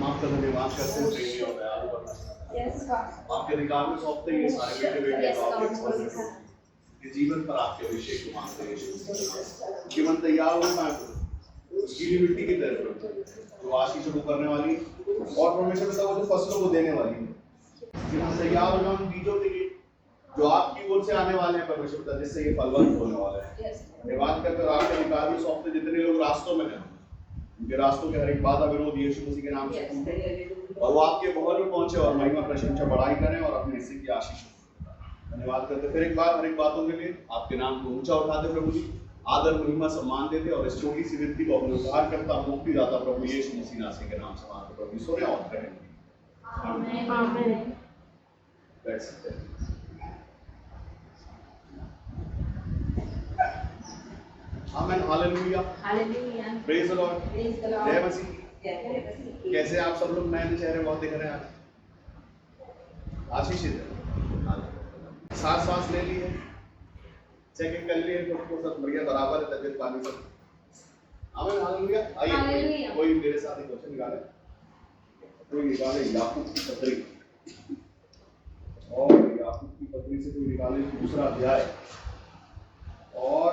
माफ करने में माफ करते हैं प्रेमी और दयालु बनना। आपके अधिकार में सौंपते हैं ये सारे बेटे बेटे आपके ये जीवन पर आपके अभिषेक को मांगते हैं यीशु। जीवन तैयार हो मैं गीली मिट्टी की तरह जो आशीषों को करने वाली और परमेश्वर पिता को जो फसलों को देने वाली है। जीवन तैयार हो हम बीजों के लिए जो आपकी ओर से आने वाले हैं परमेश्वर पिता, जिससे ये फलवंत होने वाले हैं। ये बात करकर आपके अधिकार में सौंपते जितने लोग रास्तों में हैं उनके रास्तों के हर एक बाधा विरोध यीशु मसीह के नाम से और वो आपके भवन में पहुंचे और महिमा प्रशंसा बढ़ाई करें और अपने हिस्से की आशीष। धन्यवाद करते फिर एक बार हर एक बातों के लिए आपके नाम को ऊंचा उठाते प्रभु जी, आदर महिमा सम्मान देते और इस छोटी सी विनती को अपने उद्धार करता मुक्तिदाता प्रभु यीशु मसीह नासरी के नाम से मांगते प्रभु सुने और करें आमीन। बैठ सकते हैं। आमीन hallelujah hallelujah praise the Lord जय मसीह। कैसे आप सब लोग नए चेहरे बहुत दिख रहे हैं आज आशीषित है। सांस ले ली है, चेकिंग कर लिए तो सब बढ़िया बराबर है, तबीयत पानी सब। आमीन हालेलुया। आइए कोई मेरे साथ एक क्वेश्चन निकाले, कोई निकाले याकूब की पत्री और याकूब की पत्री से कोई निकाले दूसरा अध्याय और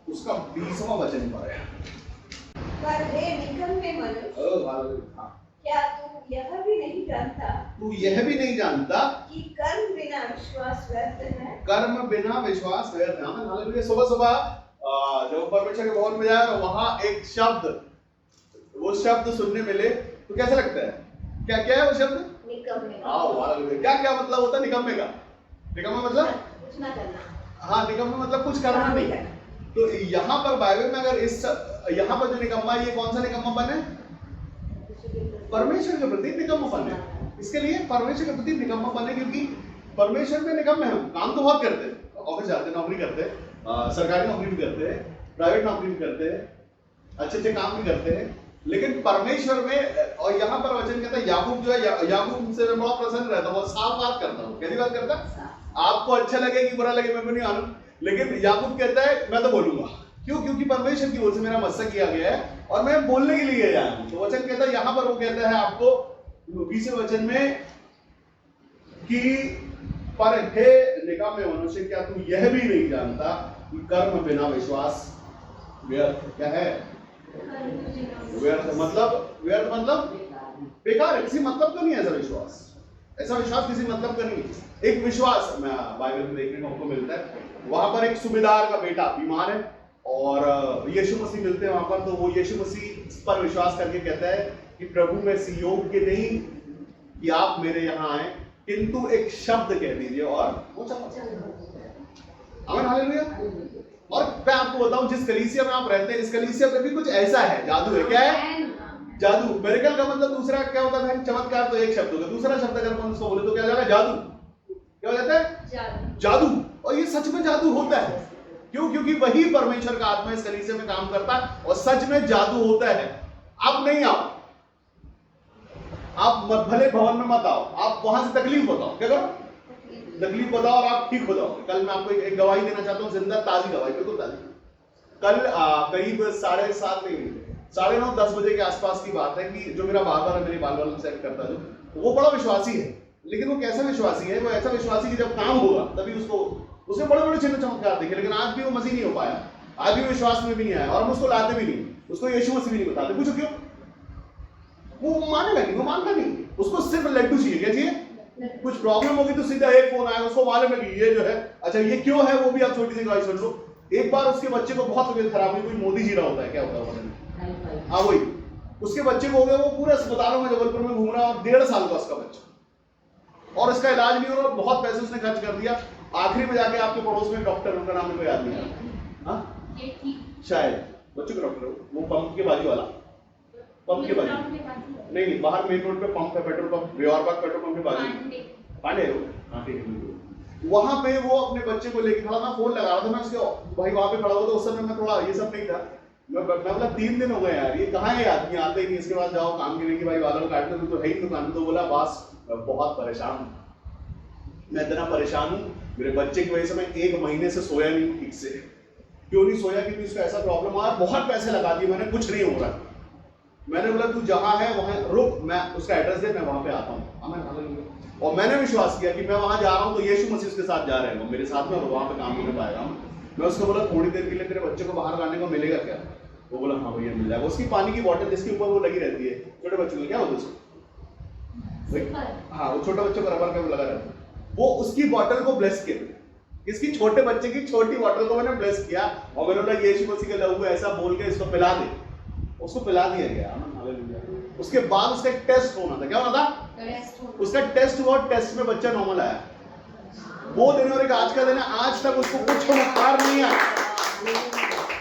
उसका 20वां वचन पर है। पर हे निकम्मे मनुष्य, क्या तू यह भी नहीं जानता? तू यह भी नहीं जानता कि कर्म बिना विश्वास व्यर्थ है। कर्म बिना विश्वास व्यर्थ है। आमीन हालेलुया। सुबह सुबह जब परमेश्वर के भवन में जाए और वहां एक शब्द, वो शब्द सुनने मिले तो कैसा लगता है? क्या क्या है वो शब्द? निकम्मे। हालेलुया। क्या क्या मतलब होता है निकम्मे का? निकम्मे मतलब कुछ ना करना। हाँ, निकम्मे मतलब कुछ करना नहीं। तो यहाँ पर बाइबल में अगर इस यहाँ पर जो निकम्मा, ये कौन सा निकम्मापन है? परमेश्वर के प्रति निकम्मापन है। इसके लिए परमेश्वर के प्रति निकम्मापन है क्योंकि परमेश्वर में निकम्मे हम काम तो बहुत करते हैं, ऑफिस जाते हैं, नौकरी करते हैं, सरकारी नौकरी भी करते हैं, प्राइवेट नौकरी भी करते हैं, अच्छे अच्छे काम भी करते हैं, लेकिन परमेश्वर में और यहाँ पर वचन कहता है याकूब जो है, याकूब से मैं बहुत प्रसन्न रहता हूँ, साफ बात करता हूँ। कैसी बात करता है? आपको अच्छा लगे कि बुरा लगे मैं भी नहीं मानूं, लेकिन याकूब कहता है मैं तो बोलूंगा। क्यों? क्योंकि परमेश्वर की ओर से मेरा मत्सक किया गया है और मैं बोलने के लिए आया हूं। तो वचन कहता है यहां पर, वो कहता है आपको 20वें वचन में कि पर हे निकम्मे मनुष्य, क्या तू यह भी नहीं जानता कि कर्म बिना विश्वास व्यर्थ क्या है? व्यर्थ मतलब बेकार है, किसी मतलब का नहीं है ऐसा विश्वास। ऐसा विश्वास किसी मतलब का नहीं है। एक विश्वास मैं बाइबल में देखने को हमको मिलता है, वहां पर एक सूबेदार का बेटा बीमार है और यीशु मसीह मिलते हैं वहां पर। तो वो यीशु मसीह पर विश्वास करके कहता है कि प्रभु मैं इस योग्य नहीं कि आप मेरे यहाँ आए, किंतु एक शब्द कह दीजिए और वो चला। आमीन हालेलुया। और मैं आपको बताऊं जिस कलीसिया में आप रहते हैं, इस कलीसिया में भी कुछ ऐसा है, जादू है। क्या है? जादू। मेरेकल का मतलब दूसरा क्या होता है? चमत्कार तो एक शब्द होगा, दूसरा शब्द अगर हम उसको बोले तो क्या हो जाएगा? जादू। क्या हो जाता है? जादू। और ये सच में जादू होता है। क्यों? क्योंकि वही परमेश्वर का आत्मा इस कलीसिया में काम करता है और सच में जादू होता है। आप नहीं आओ, आप भले भवन में मत आओ, आप वहां से तकलीफ बताओ। क्या करो? तकलीफ बताओ और आप ठीक हो जाओ। कल मैं आपको एक गवाही देना चाहता हूँ, जिंदा ताजी गवाही, बिल्कुल ताजी। कल करीब 7:30 10 बजे के आसपास की बात है कि जो मेरा बार बार मेरे बाल बाल सेट करता है, जो वो बड़ा विश्वासी है, लेकिन वो कैसा विश्वासी है? वो ऐसा विश्वासी कि जब काम होगा तभी उसने बड़े बड़े चिन्ह चमत्कार देखे, लेकिन आज भी वो मसीह नहीं हो पाया, आज भी विश्वास में भी नहीं आया और हम उसको लाते भी नहीं, उसको यीशु मसीह भी नहीं बताते। पूछो क्यों? वो मानेगा नहीं, वो मानता नहीं, उसको सिर्फ लड्डू चाहिए। क्या चाहिए? कुछ प्रॉब्लम होगी तो सीधा एक फोन आएगा, उसको मालूम है कि ये जो है, अच्छा ये क्यों है, वो भी आप छोटी सी गवाही सुन लो। एक बार उसके बच्चे को बहुत तबीयत खराब हुई, कोई मोदी जी रहा होता है, क्या होता है? हाँ वही, उसके बच्चे को हो गया, वो पूरे अस्पतालों में जबलपुर में घूम रहा है और 1.5 साल का उसका बच्चा, और इसका इलाज नहीं हो रहा, बहुत पैसे उसने खर्च कर दिया। आखिरी में जाके आपके पड़ोस में डॉक्टर, उनका नाम कोई याद नहीं आ रहा, शायद बच्चों का डॉक्टर, वो पंप के बाजू वाला, पंप के बाजू नहीं, बाहर मेन रोड पे पंप है, पेट्रोल पंप, बिहार बाग पेट्रोल पंप के बाजू पांडे। हाँ ठीक है। वहां पे वो अपने बच्चे को लेके खड़ा, मैं फोन लगा रहा था, मैं उसके भाई वहां पे खड़ा हुआ था, उस समय मैं थोड़ा ये सब नहीं था, मैं बोला 3 दिन हो गए यार, ये कहाँ है आदमी, आते ही नहीं, इसके बाद जाओ काम के लिए कि भाई वालों काटने तो है ही दुकान। तो बोला बस बहुत परेशान हूँ, मैं इतना परेशान हूँ, मेरे बच्चे की वजह से मैं 1 महीने से सोया नहीं ठीक से। क्यों नहीं सोया? क्योंकि उसको ऐसा प्रॉब्लम आया, बहुत पैसे लगा दिए मैंने, कुछ नहीं हो रहा। मैंने बोला तू जहाँ है वहाँ रुक, मैं उसका एड्रेस दे, मैं वहाँ पे आता हूँ। आमीन हालेलुया। और मैंने विश्वास किया कि मैं वहाँ जा रहा हूँ तो यीशु मसीह उसके साथ जा रहे हैं, मेरे साथ में, और वहाँ पे काम नहीं पाएगा। मैं उसको बोला थोड़ी देर के लिए तेरे बच्चे को बाहर लाने को मिलेगा क्या? वो बोला हाँ भैया मिल जाएगा। उसकी पानी की बोतल जिसके ऊपर वो लगी रहती है, छोटे बच्चों को क्या बोलते उसको, हाँ वो छोटे बच्चों को रबर का लगा रहता है, वो उसकी बोतल को ब्लेस किया। इसकी छोटे बच्चे की छोटी बोतल को मैंने ब्लेस किया और मैंने बोला यीशु मसीह के लहू को ऐसा बोल के इसको पिला दे। उसको पिला दिया गया। हालेलुया। उसके बाद उसका एक टेस्ट होना था। क्या होना था? उसका टेस्ट हुआ, टेस्ट में बच्चा नॉर्मल आया। वो दिन और एक आज का दिन है, आज तक उसको कुछ चमत्कार नहीं आया।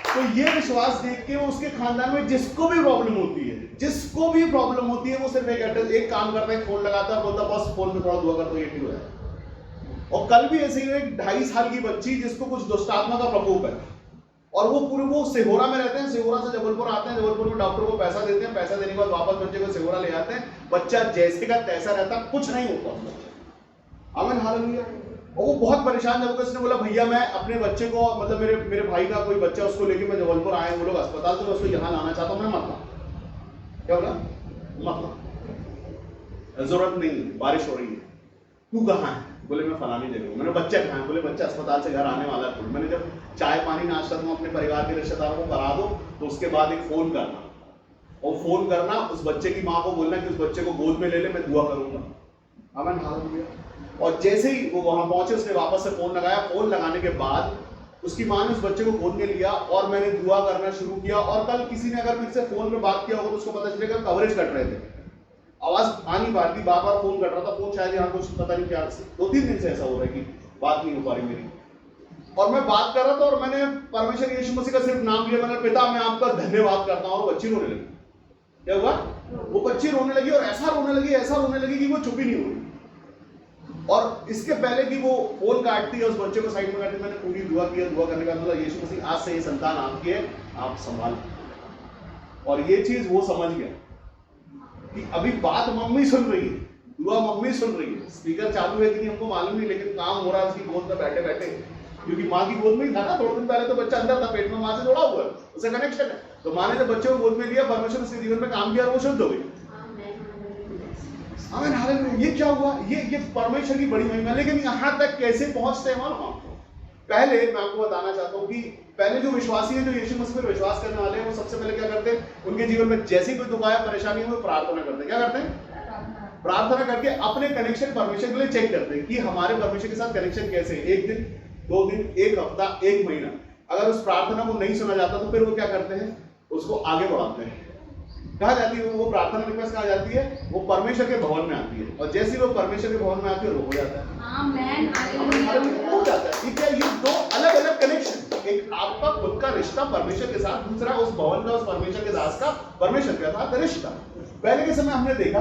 तो ये विश्वास देख के वो उसके खानदान में जिसको भी प्रॉब्लम होती है, जिसको भी प्रॉब्लम होती है, वो सिर्फ एक काम करता है, फोन लगाता है, बोलता बस फोन में थोड़ा दुआ कर दो ये ठीक हो जाए। और कल भी ऐसे ही एक 2.5 साल की बच्ची जिसको कुछ दुष्टात्मा का प्रकोप है, और वो सिहोरा में रहते हैं, सिहोरा से जबलपुर आते हैं, जबलपुर में डॉक्टर को पैसा देते हैं, पैसा देने के बाद वापस बच्चे को सिहोरा ले आते हैं, बच्चा जैसे का तैसा रहता, कुछ नहीं होता। आमीन हालेलुया। और वो बहुत परेशान जब उसने बोला भैया मैं अपने बच्चे को, मतलब मेरे भाई का कोई बच्चा उसको लेके मैं जबलपुर आया, वो लोग अस्पताल, तो मैं उसको यहाँ लाना चाहता हूँ। मैं मत ला। क्या बोला? मत ला, जरूरत नहीं, बारिश हो रही है। तू कहाँ है? बोले मैं फलानी जगह हूँ। मैंने बच्चा कहाँ है? बोले बच्चा अस्पताल से घर आने वाला है। मैंने जब चाय पानी नाश्ता तुम अपने परिवार के रिश्तेदारों को करा दो तो उसके बाद एक फोन करना, और फोन करना उस बच्चे की माँ को बोलना कि उस बच्चे को गोद में ले ले, मैं दुआ करूंगा। आमीन हालेलुया। और जैसे ही वो वहां पहुंचे, उसने वापस से फोन लगाया। फोन लगाने के बाद उसकी माँ ने उस बच्चे को गोद में लिया और मैंने दुआ करना शुरू किया। और कल किसी ने अगर मुझसे फोन में बात किया होगा तो उसको पता चलेगा कवरेज कट रहे थे, आवाज आ नहीं पा रही थी, बार बार फोन कट रहा था। फोन शायद यहाँ कुछ पता नहीं क्या 2-3 दिन से ऐसा हो रहा है कि बात नहीं हो पा रही मेरी। और मैं बात कर रहा था और मैंने परमेश्वर यीशु मसीह का सिर्फ नाम लिया। मैंने पिता मैं आपका धन्यवाद करता हूँ। और बच्ची रोने लगी। क्या हुआ? वो बच्ची रोने लगी, और ऐसा रोने लगी कि वो चुप ही नहीं हुई। और इसके पहले कि वो फोन काटती है, उस बच्चे को साइड में काटती, मैंने पूरी दुआ किया। दुआ करने का मतलब यीशु मसीह आज से ये संतान आपकी है, आप संभाल। और ये चीज वो समझ गया कि अभी बात मम्मी सुन रही है, दुआ मम्मी सुन रही है। स्पीकर चालू है कि नहीं हमको मालूम नहीं, लेकिन काम हो रहा है उसकी गोद में बैठे बैठे, क्योंकि माँ की गोद में ही था ना। थोड़े दिन पहले तो बच्चा अंदर था, पेट में माँ से जुड़ा हुआ है, उससे कनेक्शन है। तो माँ ने जब बच्चे को गोद में लिया, परमेश्वर उसके जीवन में काम किया और वो शुद्ध हो गई। आमीन हालेलुया। ये क्या हुआ? ये परमेश्वर की बड़ी महिमा। लेकिन यहाँ तक कैसे पहुंचते हैं मालूम आपको? पहले मैं आपको बताना चाहता हूँ कि पहले जो विश्वासी है, जो यीशु मसीह पर विश्वास करने वाले हैं, वो सबसे पहले क्या करते हैं? उनके जीवन में जैसी कोई दुख आया, परेशानी हो, वो प्रार्थना करते हैं। क्या करते हैं? प्रार्थना करके अपने कनेक्शन परमेश्वर के लिए चेक करते हैं कि हमारे परमेश्वर के साथ कनेक्शन कैसे है। 1 दिन, 2 दिन, 1 हफ्ता, 1 महीना। अगर उस प्रार्थना को नहीं सुना जाता तो फिर वो क्या करते हैं? उसको आगे बढ़ाते हैं। कहा जाती है वो प्रार्थना रिक्वेस्ट कहा जाती है, वो परमेश्वर के भवन में आती है। और जैसे वो परमेश्वर के भवन में आती है, वो हो जाता है। आमीन हालेलुया। हो जाता है। ठीक है, ये 2 अलग अलग कनेक्शन, एक आपका खुद का रिश्ता परमेश्वर के साथ, दूसरा उस भवन का, उस परमेश्वर के दास का परमेश्वर के साथ रिश्ता। पहले के समय हमने देखा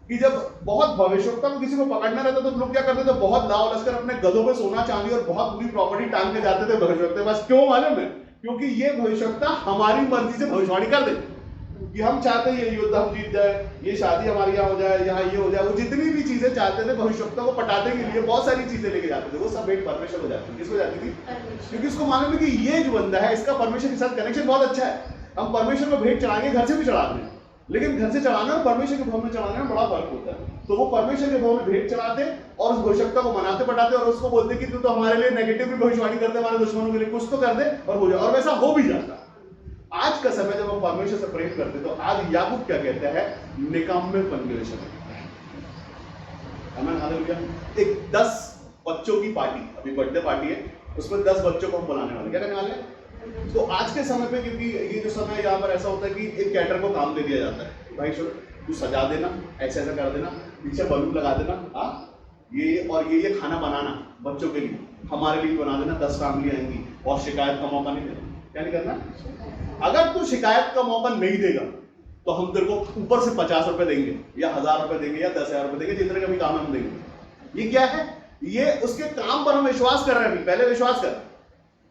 कि जब बहुत भविष्यवक्ता को किसी को पकड़ना रहता तो लोग क्या करते थे? बहुत लाव लश्कर अपने गधों पे सोना चांदी और बहुत पूरी प्रॉपर्टी टांग के जाते थे भविष्यवक्ता के पास। क्यों मालूम है? क्योंकि ये भविष्यवक्ता हमारी मर्जी से भविष्यवाणी कर देते कि हम चाहते हैं ये युद्ध हम जीत जाए, ये शादी हमारे यहाँ हो जाए, यहाँ ये हो जाए। वो जितनी भी चीजें चाहते थे भविष्यवक्ता को पटाने के लिए बहुत सारी चीजें लेके जाते थे। वो सब भेंट परमेश्वर हो जाती थी। किसको जाती थी? क्योंकि उसको मालूम है कि ये जो बंदा है, इसका परमेश्वर के साथ कनेक्शन बहुत अच्छा है। हम परमेश्वर को भेंट चढ़ाएंगे, घर से भी चढ़ाते हैं, लेकिन घर से चढ़ाना और परमेश्वर के भवन में चढ़ाने में बड़ा फर्क होता है। तो वो परमेश्वर के भवन में भेंट चढ़ाते और उस भविष्यवक्ता को मनाते पटाते और उसको बोलते कि तू तो हमारे लिए नेगेटिव भी भविष्यवाणी करते, हमारे दुश्मनों के लिए कुछ तो कर दे और हो जाए। और वैसा हो भी जाता। आज का समय जब हम परमेश्वर से प्रेम करते तो आज याकूब क्या कहता है? निकम्मेपन के विषय में। आमीन हालेलुया। एक 10 बच्चों की पार्टी, अभी बर्थडे पार्टी है, उसमें 10 बच्चों को हम बुलाने वाले। क्या करने वाले हैं? तो आज के समय पे, क्योंकि ये जो समय यहाँ पर ऐसा होता है कि एक कैटर को काम दे दिया जाता है, भाई तू सजा देना, ऐसा ऐसा कर देना, पीछे बलून लगा देना, हाँ ये और ये खाना बनाना बच्चों के लिए, हमारे लिए बना देना, 10 फैमिली आएंगी और शिकायत का मौका नहीं देना। क्या नहीं करना? अगर तू शिकायत का मौका नहीं देगा तो हम तेरे को ऊपर से 50 रुपए देंगे या 1000 रुपए देंगे या 10,000 रुपए देंगे, जितने का भी काम हम देंगे। ये क्या है? ये उसके काम पर हम विश्वास कर रहे हैं। पहले विश्वास कर,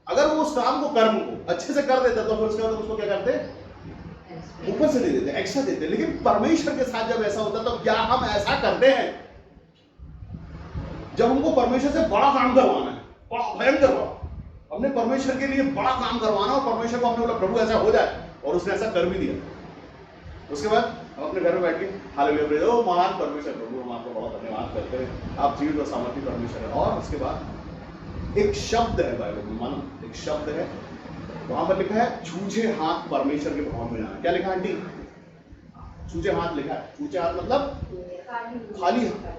अगर वो उस काम को, कर्म को अच्छे से कर देता तो फिर उसके बाद उसको क्या करते? ऊपर से दे देते, एक्स्ट्रा देते। लेकिन परमेश्वर के साथ जब ऐसा होता तो क्या हम ऐसा करते हैं? जब हमको परमेश्वर से बड़ा काम करवाना है, बड़ा भयंकर बड़ा, हमने परमेश्वर के लिए बड़ा काम करवाना और परमेश्वर को हमने बोला प्रभु ऐसा हो जाए, और उसने ऐसा कर भी दिया। उसके बाद हम अपने घर में बैठ के हालेलुया प्रेज ओ महान परमेश्वर प्रभु, हम आपका बहुत धन्यवाद करते हैं, आप जीवित और सामर्थी परमेश्वर है। और उसके बाद एक शब्द है बाइबल में, मानो एक शब्द है, वहां पर लिखा है छूछे हाथ परमेश्वर के भवन में जाना। क्या लिखा है आंटी? छूछे हाथ लिखा है। छूछे हाथ मतलब खाली हाथ,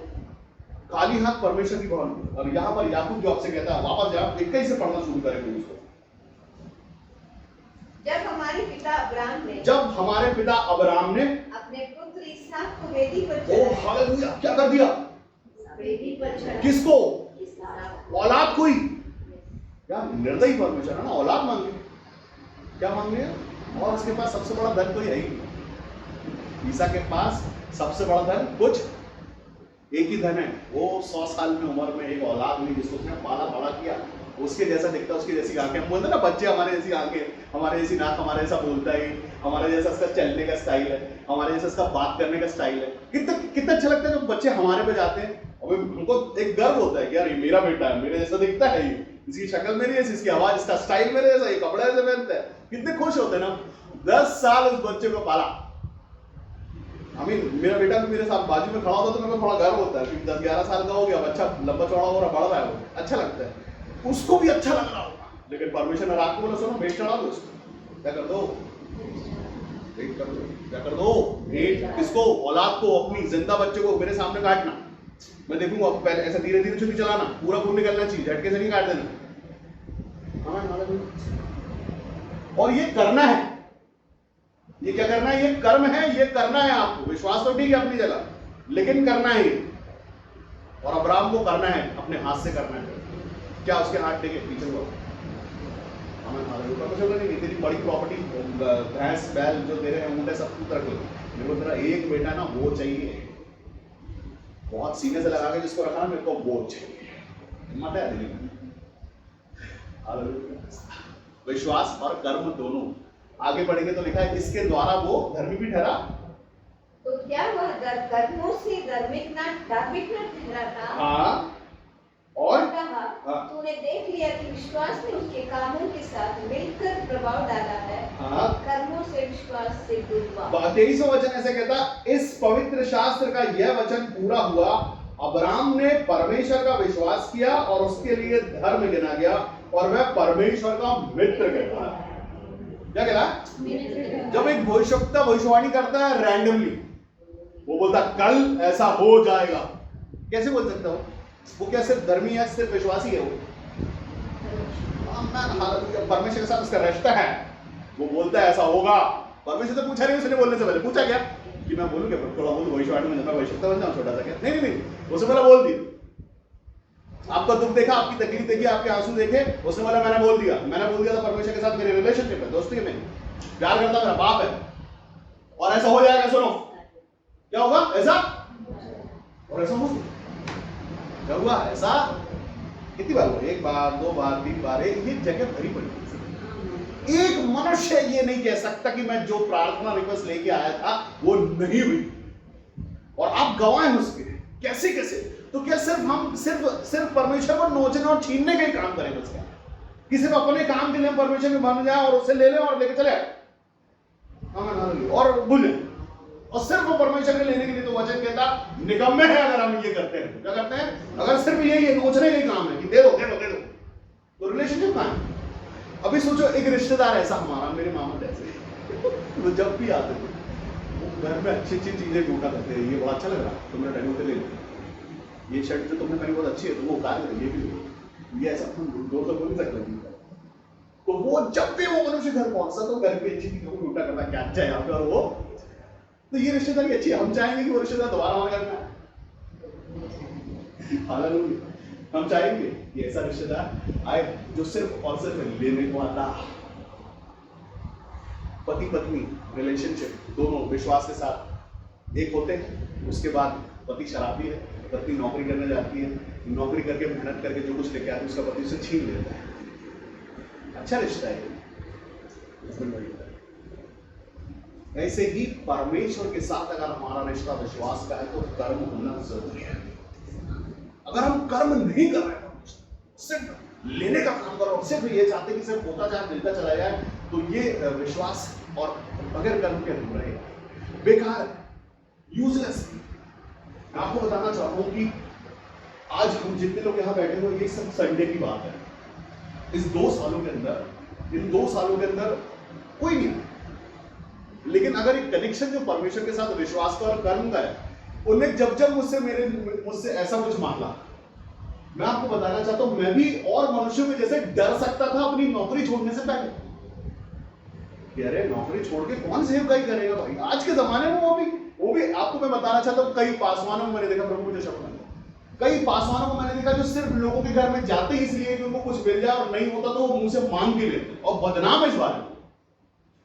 खाली हाथ परमेश्वर की भवन में। और यहाँ पर याकूब जो आपसे कहता है, वापस जाओ 21 से पढ़ना शुरू करेंगे उसको। जब हमारे पिता अब्राहम ने अपने पुत्र इसहाक को वेदी पर ओ चढ़ाया। हालेलुया, क्या कर दिया? वेदी पर चढ़ाया। किसको? इसहाक। औलाद को ही। क्या निर्दयी परमेश्वर है ना, औलाद मांगे, क्या मांगे? और उसके पास सबसे बड़ा धन कोई है ही नहीं। ईसा के पास सबसे बड़ा धन कुछ एक ही धन है, वो 100 साल में उम्र में एक औलाद हुई जिसको उसने पाला बड़ा किया, उसके जैसा दिखता, उसकी जैसी आंखें। हम बोलते ना बच्चे हमारे जैसी आंखें, हमारे जैसी नाक, हमारे जैसा बोलता है, हमारे जैसा इसका चलने का स्टाइल है, हमारे जैसा इसका बात करने का स्टाइल है। कितना कितना अच्छा लगता है जब बच्चे हमारे पे जाते हैं और हमको एक गर्व होता है कि यार ये मेरा बेटा है, मेरे जैसा दिखता है, ये इसकी शक्ल मेरी जैसी, इसकी आवाज, इसका स्टाइल मेरे जैसा, ये कपड़े ऐसे पहनता है। कितने खुश होते हैं ना। 10 साल उस बच्चे को पाला। मेरा बेटा भी मेरे साथ बाजू में खड़ा होता तो मेरे को थोड़ा गर्व होता है कि 10-11 साल का हो गया, बच्चा लंबा चौड़ा हो रहा, बढ़ रहा है, वो अच्छा लगता है, उसको भी अच्छा लग रहा होगा। लेकिन परमेश्वर ने रात को बोला सुनो भेंट चढ़ा दो उसको। क्या कर दो? भेंट कर दो। क्या कर दो? भेंट। किसको? औलाद को, अपनी जिंदा बच्चे को मेरे सामने काटना। मैं देखूंगा, पहले ऐसा धीरे धीरे छुरी चलाना, पूरा खून निकलना चाहिए, झटके से नहीं काट देना। और ये करना है, ये क्या करना है? ये कर्म है, ये करना है आपको। विश्वास तो ठीक है अपनी जगह, लेकिन करना है। और अब्राहम को करना है, अपने हाथ से करना है। क्या उसके हाथ टेके पीछे हुआ? नहीं, तेरी बड़ी प्रॉपर्टी, भैंस बैल जो दे रहे हैं, ऊँट है, सब कुछ रख लो, मेरे को तेरा एक बेटा ना वो चाहिए, बहुत सीने से लगा के जिसको रखा ना, मेरे को वो चाहिए। हिम्मत है दिल्ली में। विश्वास और कर्म दोनों आगे बढ़ेंगे तो लिखा है इसके द्वारा वो धर्मी भी ठहरा। तो क्या वह कर्मों से धार्मिक न ठहरा था? हाँ। और कहा तूने देख लिया कि विश्वास ने उसके कामों के साथ मिलकर प्रभाव डाला है। हाँ। कर्मों से विश्वास से दूर हुआ। 23वां वचन ऐसे कहता, इस पवित्र शास्त्र का यह वचन पूरा हुआ, अब्राहम ने परमेश्वर का विश्वास किया और उसके लिए धर्म गिना गया और वह परमेश्वर का मित्र कहता है। क्या कहता? जब एक भविष्यवक्ता भविष्यवाणी करता है रैंडमली, वो बोलता कल ऐसा हो जाएगा, कैसे बोल सकता हो? वो क्या सिर्फ धर्मी है, सिर्फ विश्वासी है? वो परमेश्वर के साथ उसका रिश्ता है, वो बोलता है ऐसा होगा। परमेश्वर से पूछा नहीं, उसने बोलने से पहले पूछा क्या कि मैं बोलूँ क्या? थोड़ा बहुत भविष्यवाणी में भविष्यवक्ता बन जाऊँ छोटा सा क्या? नहीं, उसने बोला बोल दिया। आपका दुख देखा, आपकी तकलीफ देखी, आपके आंसू देखे, उसने बोला मैंने बोल दिया तो परमेश्वर के साथ मेरी रिलेशनशिप है, दोस्ती में प्यार करता, मेरा बाप है, और ऐसा हो जाएगा। सुनो क्या होगा? ऐसा और ऐसा हो क्या हुआ? ऐसा कितनी बार हुआ? 1 बार, 2 बार, 3 बार, ये जगह भरी पड़ी। एक मनुष्य ये नहीं कह सकता कि मैं जो प्रार्थना रिक्वेस्ट लेके आया था वो नहीं हुई, और आप गवाह हैं उसके। कैसे कैसे? तो क्या हम सिर्फ परमेश्वर को नोचने और छीनने का ही काम करें उसका, कि सिर्फ अपने काम के लिए हम परमेश्वर में बन जाए और उससे ले लें और लेके चले और भूलें, और सिर्फ परमेश्वर के लेने के लिए? तो वचन कहता निकम्मे है अगर हम ये करते हैं। क्या करते हैं? अगर सिर्फ यही नोचने का ही काम है कि दे दो तो रिलेशनशिप कहां है? अभी सोचो एक रिश्तेदार ऐसा हमारा, मेरे मामा जैसे, वो जब भी आते थे वो घर में अच्छी चीजें ढूंढा करते हैं। ये बड़ा अच्छा लग रहा है, तुमने डेमो पे ले लो, ये शर्ट जो तुमने पहनी बहुत अच्छी है, तो वो उतार दो, ये भी लो, ये ऐसा तुम दो तो बोल नहीं सकते। तो वो जब भी वो मनुष्य घर पहुंचता तो घर पे अच्छी चीजों को ढूंढा करता, क्या अच्छा है यहाँ पे, और वो तो ये रिश्तेदारी अच्छी है, हम चाहेंगे कि वो रिश्तेदार दोबारा हमारे घर में आए। हालेलुया। हम चाहेंगे कि ऐसा रिश्तेदार आए जो सिर्फ और सिर्फ लेने को आता। पति पत्नी रिलेशनशिप दोनों विश्वास के साथ एक होते हैं, उसके बाद पति शराबी है, पत्नी नौकरी करने जाती है, नौकरी करके मेहनत करके जो कुछ लेके आती है उसका पति उसे छीन लेता है। अच्छा रिश्ता है। ऐसे ही परमेश्वर के साथ अगर हमारा रिश्ता विश्वास का है तो कर्म होना जरूरी है। अगर हम कर्म नहीं कर रहे, सिर्फ लेने का काम करो, सिर्फ ये चाहते कि सिर्फ होता जाए, मिलता चला जाए, तो ये विश्वास और बगैर कर्म के अधूरा है। बेकार है, यूजलेस। मैं आपको बताना चाहता हूं कि आज हम जितने लोग यहां बैठे हुए, ये सब संडे की बात है। इस 2 सालों के अंदर, इन 2 सालों के अंदर कोई नहीं है, लेकिन अगर एक कनेक्शन जो परमेश्वर के साथ विश्वास का और कर्म का है, उन्हें जब जब मुझसे ऐसा कुछ मांगा, मैं आपको बताना चाहता हूं, मैं भी और मनुष्यों में जैसे डर सकता था अपनी नौकरी छोड़ने से पहले कि अरे नौकरी छोड़ के कौन सेवकाई करेगा भाई आज के जमाने में। वो भी आपको मैं बताना चाहता हूं, कई पासवानों को मैंने देखा, प्रभु मुझे शब्द, कई पासवानों को मैंने देखा जो सिर्फ लोगों के घर में जाते ही इसलिए कि उनको कुछ मिल जाए, और नहीं होता तो वो मुंह से मांग के लेते और बदनाम है इस बारे में।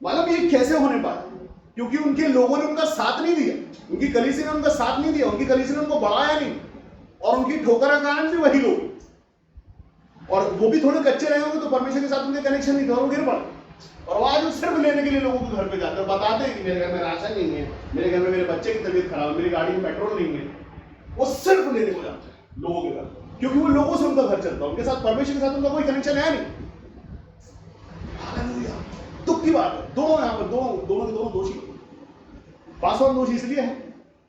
मालूम ये कैसे होने पाया? क्योंकि उनके लोगों ने उनका साथ नहीं दिया, उनकी कलीसिया ने उनका साथ नहीं दिया, उनकी कलीसिया ने उनको बढ़ाया नहीं, और उनकी ठोकर का कारण भी वही लोग, और वो भी थोड़े कच्चे रहे होंगे तो परमेश्वर के साथ उनके कनेक्शन नहीं था, और वो गिर पड़े। और वो आज सिर्फ लेने के लिए लोगों के घर पे जाते हैं, बताते हैं कि मेरे घर में राशन नहीं है, मेरे घर में मेरे बच्चे की तबीयत खराब है, मेरी गाड़ी में पेट्रोल नहीं है। वो सिर्फ लेने को जाते हैं लोगों के घर, क्योंकि वो लोगों से उनका घर चलता है, उनके साथ परमेश्वर के साथ उनका कोई कनेक्शन है नहीं। हालेलुया, दुख की बात है। दोनों यहाँ पर दोनों के दोनों दोषी। पासवान दोषी इसलिए है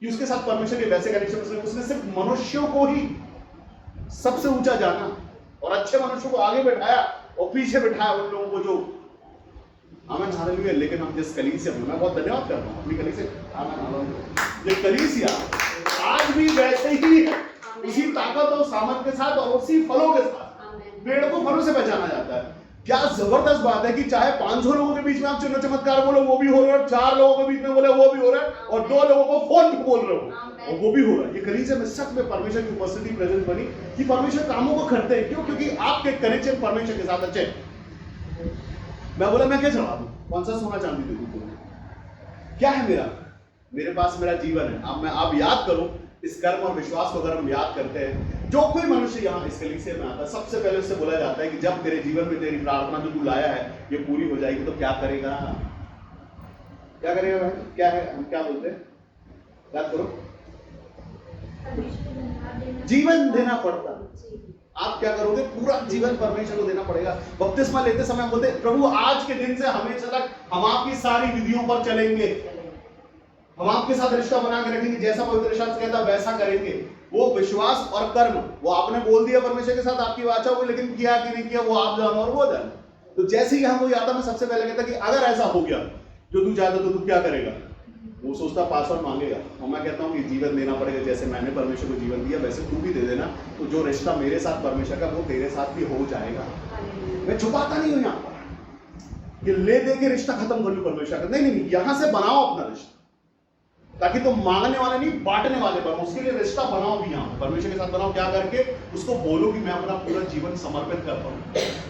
कि उसके साथ परमेश्वर के वैसे कनेक्शन, उसने सिर्फ मनुष्यों को ही सबसे ऊंचा जाना और अच्छे मनुष्यों को आगे बैठाया और पीछे बैठाया उन लोगों को जो, आमीन हालेलुया। लेकिन हम जिस कलीसिया में, मैं बहुत धन्यवाद करता हूं अपनी कलीसिया, आमीन हालेलुया, ये कलीसिया आज भी वैसे ही है, उसी ताकत और सामर्थ के साथ और उसी फलों के साथ। पेड़ को फलों से पहचाना जाता है। क्या जबरदस्त बात है कि चाहे 500 लोगों के बीच में आप चिन्ह चमत्कार बोलो वो भी हो रहा है, 4 लोगों के बीच में बोले वो भी हो रहा है, और 2 लोगों को फोन पे बोल रहे हो और वो भी हो रहा है। ये कलीसिया में सच में परमेश्वर की उपस्थिति प्रेजेंट बनी कि परमेश्वर कामों को करते हैं। क्यों? क्योंकि आपके कनेक्शन परमेश्वर के साथ अच्छे। मैं बोला मैं क्या जवाब दूं, कौन सा सोना चांदी दे दूं? क्या है मेरे पास मेरा जीवन है। आप याद करो इस कर्म और विश्वास को, अगर हम याद करते हैं, जो कोई मनुष्य यहाँ इस कलीसिया में आता है, सबसे पहले उससे बोला जाता है कि जब तेरे जीवन में तेरी प्रार्थना जो तू लाया है ये पूरी हो जाएगी तो क्या करेगा? क्या करेगा भाई? क्या है, हम क्या बोलते हैं? याद करो, जीवन देना पड़ता। आप क्या करोगे? पूरा जीवन परमेश्वर को देना पड़ेगा। बपतिस्मा लेते समय हम बोलते हैं प्रभु आज के दिन से हमेशा तक हम आपकी सारी विधियों पर चलेंगे, हम आपके साथ रिश्ता बना के रखेंगे, जैसा पवित्र शास्त्र कहता है वैसा करेंगे। वो विश्वास और कर्म, वो आपने बोल दिया परमेश्वर के साथ आपकी वाचा हो, लेकिन किया कि नहीं किया वो आप जानो और वो जानो। तो जैसे ही हम कोई आता, मैं सबसे पहले कहता कि अगर ऐसा हो गया जो तू चाहता तो तू क्या करेगा? वो सोचता पासवर्ड मांगेगा, और मैं कहता हूँ कि जीवन देना पड़ेगा। जैसे मैंने परमेश्वर को जीवन दिया वैसे तू भी दे देना, तो जो रिश्ता मेरे साथ परमेश्वर का वो तेरे साथ भी हो जाएगा। मैं छुपाता नहीं हूँ यहाँ पर कि ले दे के रिश्ता खत्म कर लूं परमेश्वर का, नहीं, यहां से बनाओ अपना रिश्ता, ताकि तुम मांगने वाले नहीं बांटने वाले बनो। उसके लिए रिश्ता बनाओ भी यहाँ परमेश्वर के साथ बनाओ। क्या करके? उसको बोलो कि मैं अपना पूरा जीवन समर्पित करता हूँ।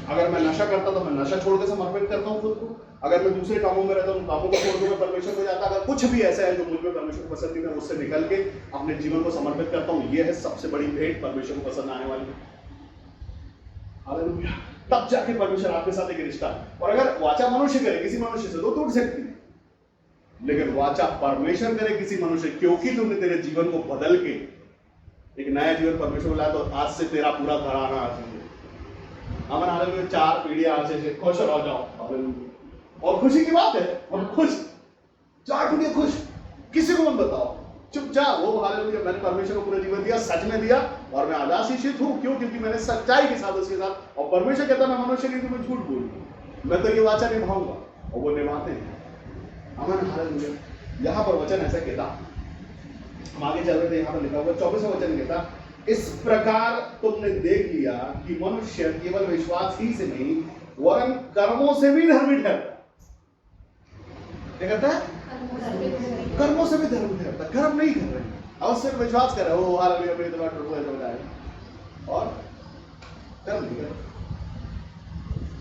अगर मैं नशा करता तो मैं नशा छोड़ के समर्पित करता हूँ खुद को। अगर मैं दूसरे कामों में रहता हूँ कामों को छोड़ के मैं परमेश्वर में जाता। अगर कुछ भी ऐसा है जो मुझ में परमेश्वर को पसंद नहीं, मैं उससे निकल के अपने जीवन को समर्पित करता हूँ। यह है सबसे बड़ी भेंट परमेश्वर को पसंद आने वाली। हालेलुया। तब जाके परमेश्वर आपके साथ एक रिश्ता। और अगर वाचा मनुष्य करे किसी मनुष्य से तो टूट सकती है, लेकिन वाचा परमेश्वर करे किसी मनुष्य, क्योंकि तुमने तेरे जीवन को बदल के एक नया जीवन परमेश्वर को लाया, तो आज से तेरा पूरा घराना आ जाएगा। आमीन हालेलुया। 4 पीढ़ियां आज से खुश हो जाओ। हालेलुया। और खुशी की बात है, और खुश 4 पीढ़ियां खुश, किसी को मत बताओ, चुपचाप वो हालेलुया मैंने परमेश्वर को पूरा जीवन दिया, सच में दिया, और मैं आशीषित हूं। क्यों? क्योंकि मैंने सच्चाई के साथ उसके साथ। और परमेश्वर कहता मैं मनुष्य नहीं तो मैं झूठ बोलूं, मैं तो ये वाचा निभाऊंगा, और वो निभाते हैं। आमीन हालेलुया। यहाँ पर वचन ऐसा कहता, हम आगे चल रहे थे, यहाँ पर लिखा हुआ 24वां वचन कहता, इस प्रकार तुमने देख लिया कि मनुष्य केवल विश्वास ही से नहीं वरन कर्मों से भी धर्मी ठहरता। क्या करता है? कर्मों से भी धर्मी ठहरता। कर्म नहीं कर रहे हैं, और सिर्फ विश्वास कर रहे हो हालेलुया मेरी तो प्रभु ऐसा बताया, और कर्म नहीं कर,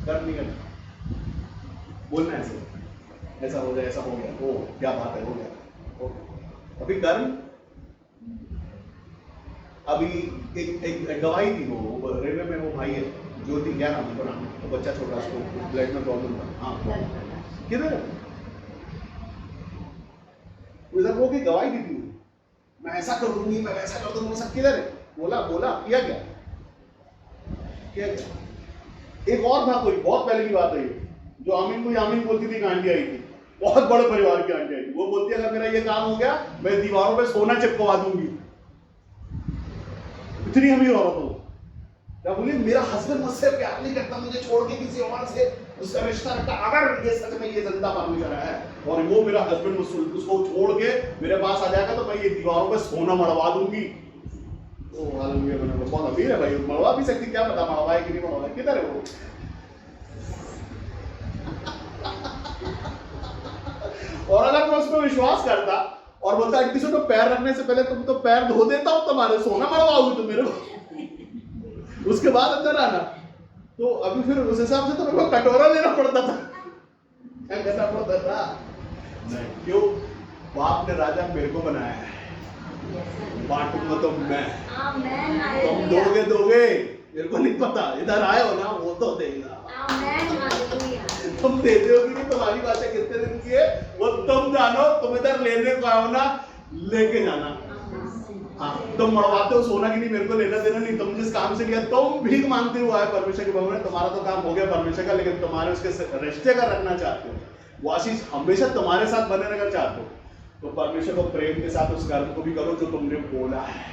कर्म नहीं करना, बोलना ऐसे ऐसा हो जाए, ऐसा हो गया, ओ क्या बात है, हो गया। अभी कर्म, अभी एक गवाही थी, वो रेलवे में वो भाई है ज्योति, क्या नाम है, नाम तो बच्चा छोटा, उसको ब्लड में प्रॉब्लम था। हाँ किधर उधर वो की गवाही दी थी, मैं ऐसा कर दूंगी, मैं वैसा कर दूंगा। सब किधर है? बोला किया क्या? एक और था, कोई बहुत पहले की बात है, जो आमीन कोई आमीन बोलती थी, गांडी आई थी, बहुत बड़े परिवार की आंटी है, वो बोलती है अगर मेरा ये काम हो गया मैं दीवारों पे सोना चिपकवा दूंगी। इतनी अमीर औरत हो। क्या बोली, मेरा हस्बैंड मुझसे प्यार नहीं करता, मुझे छोड़ के किसी और से उसका रिश्ता रखता। अगर ये सच में ये जनता परमेश्वर है और वो मेरा हस्बैंड उसको छोड़ के मेरे पास आ जाएगा तो मैं ये दीवारों पे सोना मड़वा दूंगी। ओ हालेलुया, मैंने बहुत अमीर है भाई, मड़वा भी सकती, क्या पता मड़वा है कि नहीं मड़वा है। किधर है वो? और अगर मैं उसमें विश्वास करता और बोलता आंटी से तो पैर रखने से पहले तुम तो पैर धो देता हूं तुम्हारे, सोना मड़वाओगी तुम मेरे को, उसके बाद अंदर आना, तो अभी फिर उस हिसाब से तो मेरे को कटोरा लेना पड़ता था, क्या करना पड़ता था। नहीं, क्यों? बाप ने राजा मेरे को बनाया है, बांटूंगा तो मैं, तुम दोगे मेरे को नहीं पता, इधर आए हो ना वो तो देगा। तुम देते हो कि नहीं, तुम्हारी बातें कितने दिन की है वो तुम जानो, तुम इधर लेने को आओ ना, लेके जाना। हाँ, तुम मड़वाते हो सोना की नहीं, मेरे को लेना देना नहीं, तुम जिस काम से लिया तुम भीख मांगते हो आए परमेश्वर के भवन में, तुम्हारा तो काम हो गया परमेश्वर का, लेकिन तुम्हारे उसके रिश्ते का रखना चाहते हो, वो आशीष हमेशा तुम्हारे साथ बने रहना चाहते हो, तो परमेश्वर को प्रेम के साथ उस कर्म को भी करो जो तुमने बोला है,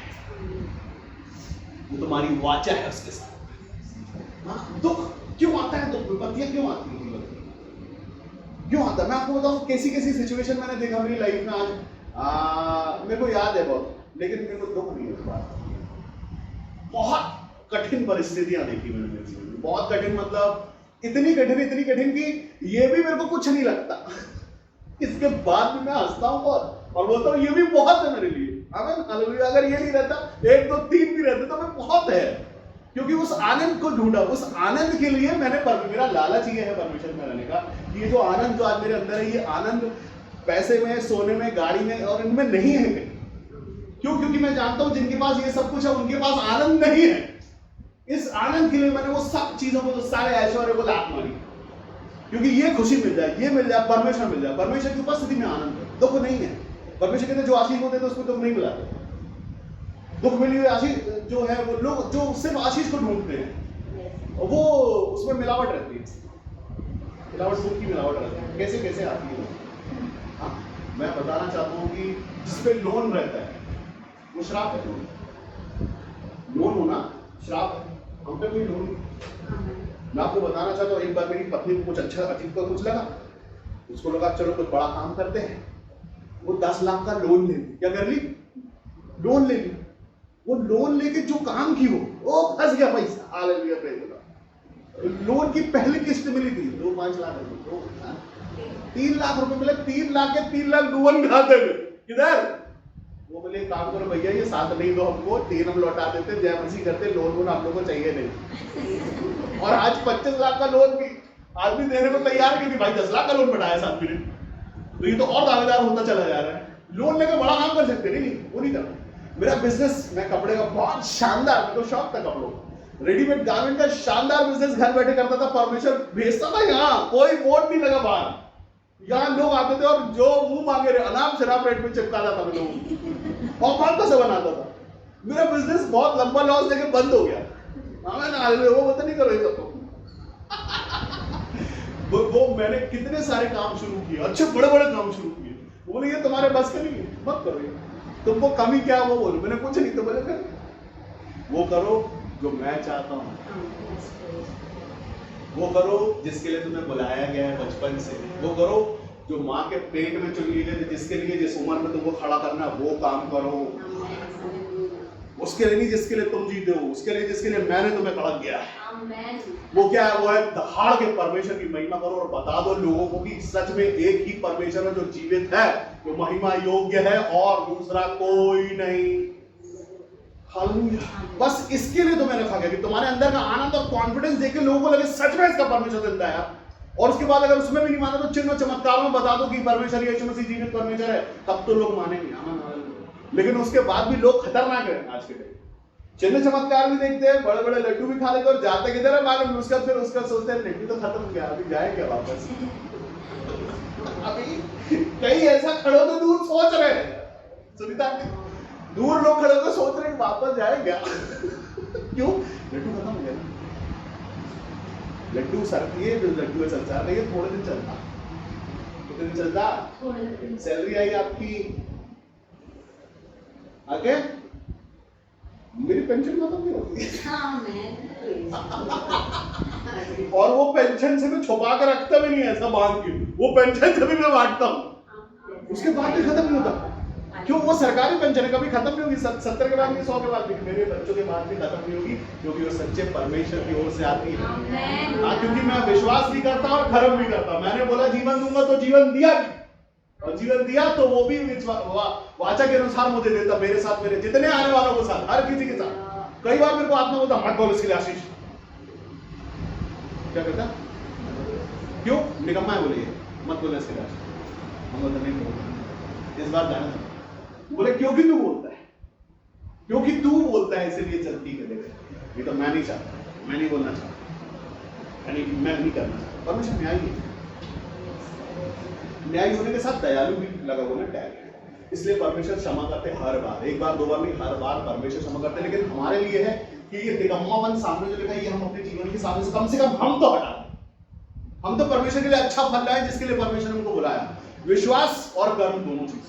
वो तुम्हारी वाचा है उसके साथ। हाँ, दुख क्यों आता है, दुख विपत्तियां क्यों आती है, क्यों आता है? मैं आपको बताऊं कैसी कैसी सिचुएशन मैंने देखा मेरी लाइफ में आज, मेरे को याद है बहुत, लेकिन मेरे को दुख नहीं है इस बात। बहुत कठिन परिस्थितियां देखी मैंने मेरे जीवन में, बहुत कठिन, मतलब इतनी कठिन कि ये भी मेरे को कुछ नहीं लगता, इसके बाद भी मैं हंसता हूं बहुत और बोलता हूं ये भी बहुत है मेरे लिए। अगर ये नहीं रहता, 1 2 3 भी रहते तो मैं बहुत है, क्योंकि उस आनंद को ढूंढा, उस आनंद के लिए मैंने मेरा लालच ये है परमेश्वर में रहने का, ये जो आनंद जो आज मेरे अंदर है, ये आनंद पैसे में, सोने में, गाड़ी में और इनमें नहीं है कहीं। क्यों? क्योंकि मैं जानता हूं जिनके पास ये सब कुछ है उनके पास आनंद नहीं है। इस आनंद के लिए मैंने वो सब चीजों को, सारे ऐश्वर्य को लात मारी, क्योंकि ये खुशी मिल जाए, ये मिल जाए, परमेश्वर मिल जाए, परमेश्वर की उपस्थिति में आनंद है, दुख नहीं है। परमेश्वर कहते जो आशीष होते तो उसको दुख नहीं मिलाते। दुख मिली हुई आशीष जो है, वो लोग जो सिर्फ आशीष को ढूंढते हैं, वो उसमें मिलावट रहती है, मिलावट, दुख की मिलावट रहती है। कैसे कैसे आती है? हाँ, मैं बताना चाहता हूँ कि जिसपे लोन रहता है वो श्राप है। लोन होना श्राप है, हम पे कोई लोन नहीं। मैं आपको बताना चाहता हूँ, एक बार मेरी पत्नी को कुछ अच्छा अजीब का कुछ लगा, उसको लगा चलो कुछ बड़ा काम करते हैं, वो 10 लाख का लोन ले ली। क्या कर ली? लोन ले ली। वो लोन लेके जो काम की वो फंस गया पैसा। Hallelujah, praise God. लोन की पहली किस्त मिली थी 2-5 लाख रुपए, 3 लाख रुपए मिले, 3 लाख के 3 लाख डूबन खाते में। किधर? वो बोले काम करो भैया, ये 7 नहीं दो हमको, 3 हम लौटा देते, जय मसीह करते, लोन वोन आप लोगों को चाहिए नहीं। और आज 25 लाख का लोन भी आदमी देने को तैयार है, क्योंकि भाई 10 लाख का लोन बढ़ाया 7 महीने, तो ये तो और दावेदार होता चला जा रहा है। लोन लेकर बड़ा काम कर सकते नहीं, वो नहीं करना। मेरा बिजनेस, मैं कपड़े का बहुत शानदार, मेरे को शौक था कपड़ों, रेडीमेड गारमेंट का शानदार बिजनेस घर बैठे करता था, परमेश्वर भेजता था यहाँ, कोई बोर्ड नहीं लगा बाहर, यहाँ लोग आते थे और जो मुंह मांगे रहे अनाम शराब रेट में चिपकाता था लोग, और कौन पैसे बनाता था। मेरा बिजनेस बहुत लंबा लॉस लेके बंद हो गया। वो पता नहीं करो ये सब वो मैंने कितने सारे काम शुरू किए, अच्छे बड़े बड़े काम शुरू किए। बोले ये तुम्हारे बस के नहीं है, मत करो ये, तुमको कमी क्या वो बोलो। मैंने कुछ नहीं, तो बोले फिर वो करो जो मैं चाहता हूँ, वो करो जिसके लिए तुम्हें बुलाया गया है बचपन से, वो करो जो माँ के पेट में चुन लिए थे, जिसके लिए जिस उम्र में तुमको खड़ा करना वो काम करो, उसके लिए नहीं जिसके लिए तुम जीते हो, उसके लिए जिसके लिए मैंने तुम्हें खड़ा किया है। वो क्या है? वो है दहाड़ के परमेश्वर की महिमा करो और बता दो लोगों को कि सच में एक ही परमेश्वर है जो जीवित है, जो महिमा योग्य है और दूसरा कोई नहीं। हालेलुया। बस इसके लिए तुम्हें रखा गया कि तुम्हारे अंदर का आनंद और कॉन्फिडेंस देख के लोगों को लगे सच में इसका परमेश्वर जिंदा है। और उसके बाद अगर उसमें भी नहीं माना तो चिन्ह चमत्कार में बता दो कि परमेश्वर यीशु मसीह जीवित परमेश्वर है, तब तो लोग मानेंगे। लेकिन उसके बाद भी लोग खतरनाक है आज के टाइम, चिन्ह चमत्कार भी देखते हैं, बड़े बड़े लड्डू भी खा लेते और जाते किधर है मालूम, उसका फिर उसका सोचते हैं लड्डू तो खत्म हो गया, अभी जाए क्या वापस। अभी कई ऐसा खड़ो तो दूर सोच रहे हैं, सुनीता दूर लोग खड़े होकर सोच रहे हैं वापस जाए क्या। क्यों? लड्डू खत्म हो गया ना। लड्डू सर, ये जो लड्डू है संसार में ये थोड़े दिन चलता, तो तो नहीं चलता, सैलरी आई आपकी, आगे मेरी पेंशन खत्म नहीं होती। और वो पेंशन से मैं छुपा कर रखता भी नहीं है, ऐसा बांध के, वो पेंशन से भी मैं बांटता हूँ, उसके बाद भी खत्म नहीं होता। क्यों? वो सरकारी पेंशन है, कभी खत्म नहीं होगी, 70 के बाद भी, 100 के बाद भी, मेरे बच्चों के बाद भी खत्म नहीं होगी, क्योंकि वो सच्चे परमेश्वर की ओर से आती है। क्योंकि मैं विश्वास भी करता और धर्म भी करता। मैंने बोला जीवन दूंगा तो जीवन दिया भी, और जीवन दिया तो वो भी वाचा के अनुसार मुझे देता, मेरे साथ, मेरे जितने आने वालों के साथ, हर किसी के साथ। कई बार मेरे को आत्मा बोलता मत बोल इसके लिए आशीष, क्या कहता? क्यों? निकम्मा है बोलिए, मत बोले इसके लिए आशीष। हम बोलते नहीं बोलते, इस बार जाना बोले क्योंकि तू बोलता है, क्योंकि तू बोलता है इसलिए चलती है। ये तो मैं नहीं चाहता, मैं नहीं बोलना चाहता, मैं नहीं करना चाहता। परमेश्वर न्यायी है, न्यायी होने के साथ दयालु भी लगा हुआ ना टैग, इसलिए परमेश्वर क्षमा करते हर बार, एक बार दो बार नहीं, हर बार परमेश्वर क्षमा करते। लेकिन हमारे लिए है कि ये निकम्मापन सामने जो लिखा है, ये हम अपने जीवन के सामने से कम हम तो हटा दें। हम तो परमेश्वर के लिए अच्छा फल लाए जिसके लिए परमेश्वर ने हमको बुलाया, विश्वास और कर्म दोनों चीज।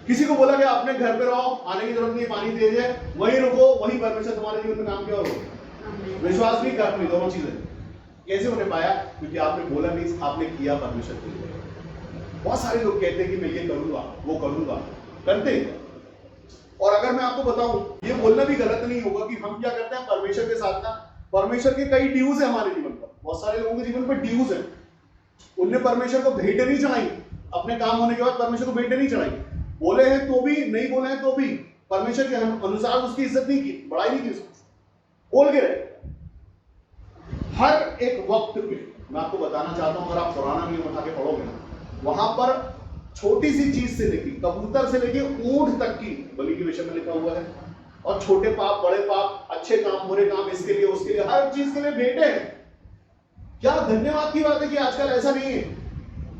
किसी को बोला गया अपने घर पे रहो, आने की जरूरत नहीं, पानी तेज है, वहीं रुको, वहीं परमेश्वर तुम्हारे जीवन में काम किया और हो। विश्वास भी कर्म भी दोनों चीजें। कैसे होने पाया? क्योंकि आपने बोला नहीं, आपने किया परमेश्वर के लिए। बहुत सारे लोग कहते हैं कि मैं ये करूंगा, वो करूंगा, करते हैं। और अगर मैं आपको बताऊं, ये बोलना भी गलत नहीं होगा कि हम क्या करते हैं परमेश्वर के साथ ना, परमेश्वर के कई ड्यूज है हमारे जीवन पर। बहुत सारे लोगों के जीवन पर ड्यूज है, उनने परमेश्वर को भेंट नहीं चढ़ाई, अपने काम होने के बाद परमेश्वर को भेंट नहीं चढ़ाई, बोले हैं तो भी, नहीं बोले हैं तो भी, परमेश्वर के अनुसार उसकी इज्जत नहीं की, बड़ाई नहीं की उसकी, बोल के रहे। हर एक वक्त पे मैं आपको बताना चाहता हूं, अगर आप पुराना नियम उठा के पढ़ोगे ना, वहां पर छोटी सी चीज से लेके, कबूतर से लेके ऊंट तक की बलि के विषय में लिखा हुआ है। और छोटे पाप, बड़े पाप, अच्छे काम, बुरे काम, इसके लिए उसके लिए, हर चीज के लिए भेंट है। क्या धन्यवाद की बात है कि आजकल ऐसा नहीं है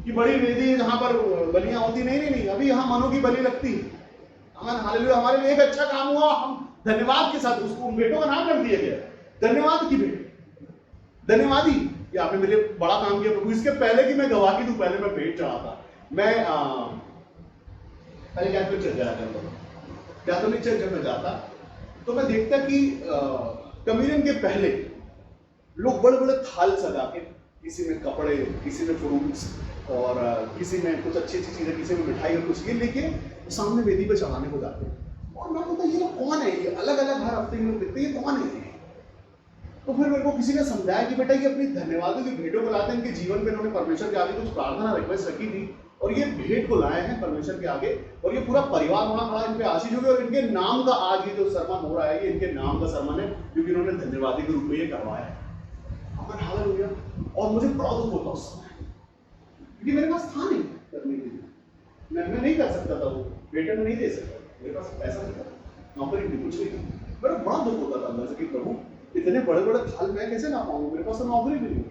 कि बड़ी वेदी जहां पर बलियां होती, नहीं, अभी यहां मनों की बलि लगती है। हालेलुया, हमारे लिए एक अच्छा काम हुआ, हम धन्यवाद के साथ, उसको भेंटों का नाम कर दिया गया, धन्यवाद की भेंट, धन्यवादी कि आपने मेरे लिए बड़ा काम किया प्रभु। इसके पहले कि मैं गवाही दूं, पहले मैं भेंट चढ़ाता। मैं पहले कैथोलिक चर्च जाया करता था, कैथोलिक चर्च जब मैं जाता तो मैं देखता कि कम्युनियन के पहले लोग बड़े बड़े थाल सजा के, किसी में कपड़े, किसी में फ्रूट्स, और किसी में कुछ अच्छी अच्छी चीजें, किसी में मिठाई और कुछ, ये लेके सामने वेदी पे चढ़ाने को जाते हैं। और मैं बोलता ये लोग कौन है? ये अलग अलग हर हफ्ते में दिखते, ये कौन है? तो फिर मेरे को किसी ने समझाया कि बेटा ये अपनी धन्यवादों की भेंटों को लाते हैं, इनके जीवन में इन्होंने परमेश्वर के आगे कुछ प्रार्थना रिक्वेस्ट रखी थी, और ये भेंट को लाए हैं परमेश्वर के आगे, और ये पूरा परिवार वहां खड़ा इन पे आशीष हो गया। और इनके नाम का आज ये जो सरमन हो रहा है, ये इनके नाम का सरमन है, क्योंकि इन्होंने धन्यवादी के रूप में ये करवाया है। हालेलुया। और मुझे बड़ा दुख होता उस समय, क्योंकि मेरे पास था नहीं करने के लिए, मैं नहीं कर सकता था, वो बेटे में नहीं दे सकता, मेरे पास पैसा नहीं था, नौकरी नहीं, कुछ नहीं था। मेरा बड़ा दुख होता था अंदर से कि प्रभु इतने बड़े बड़े थाल मैं कैसे ला पाऊंगा, मेरे पास तो नौकरी भी नहीं,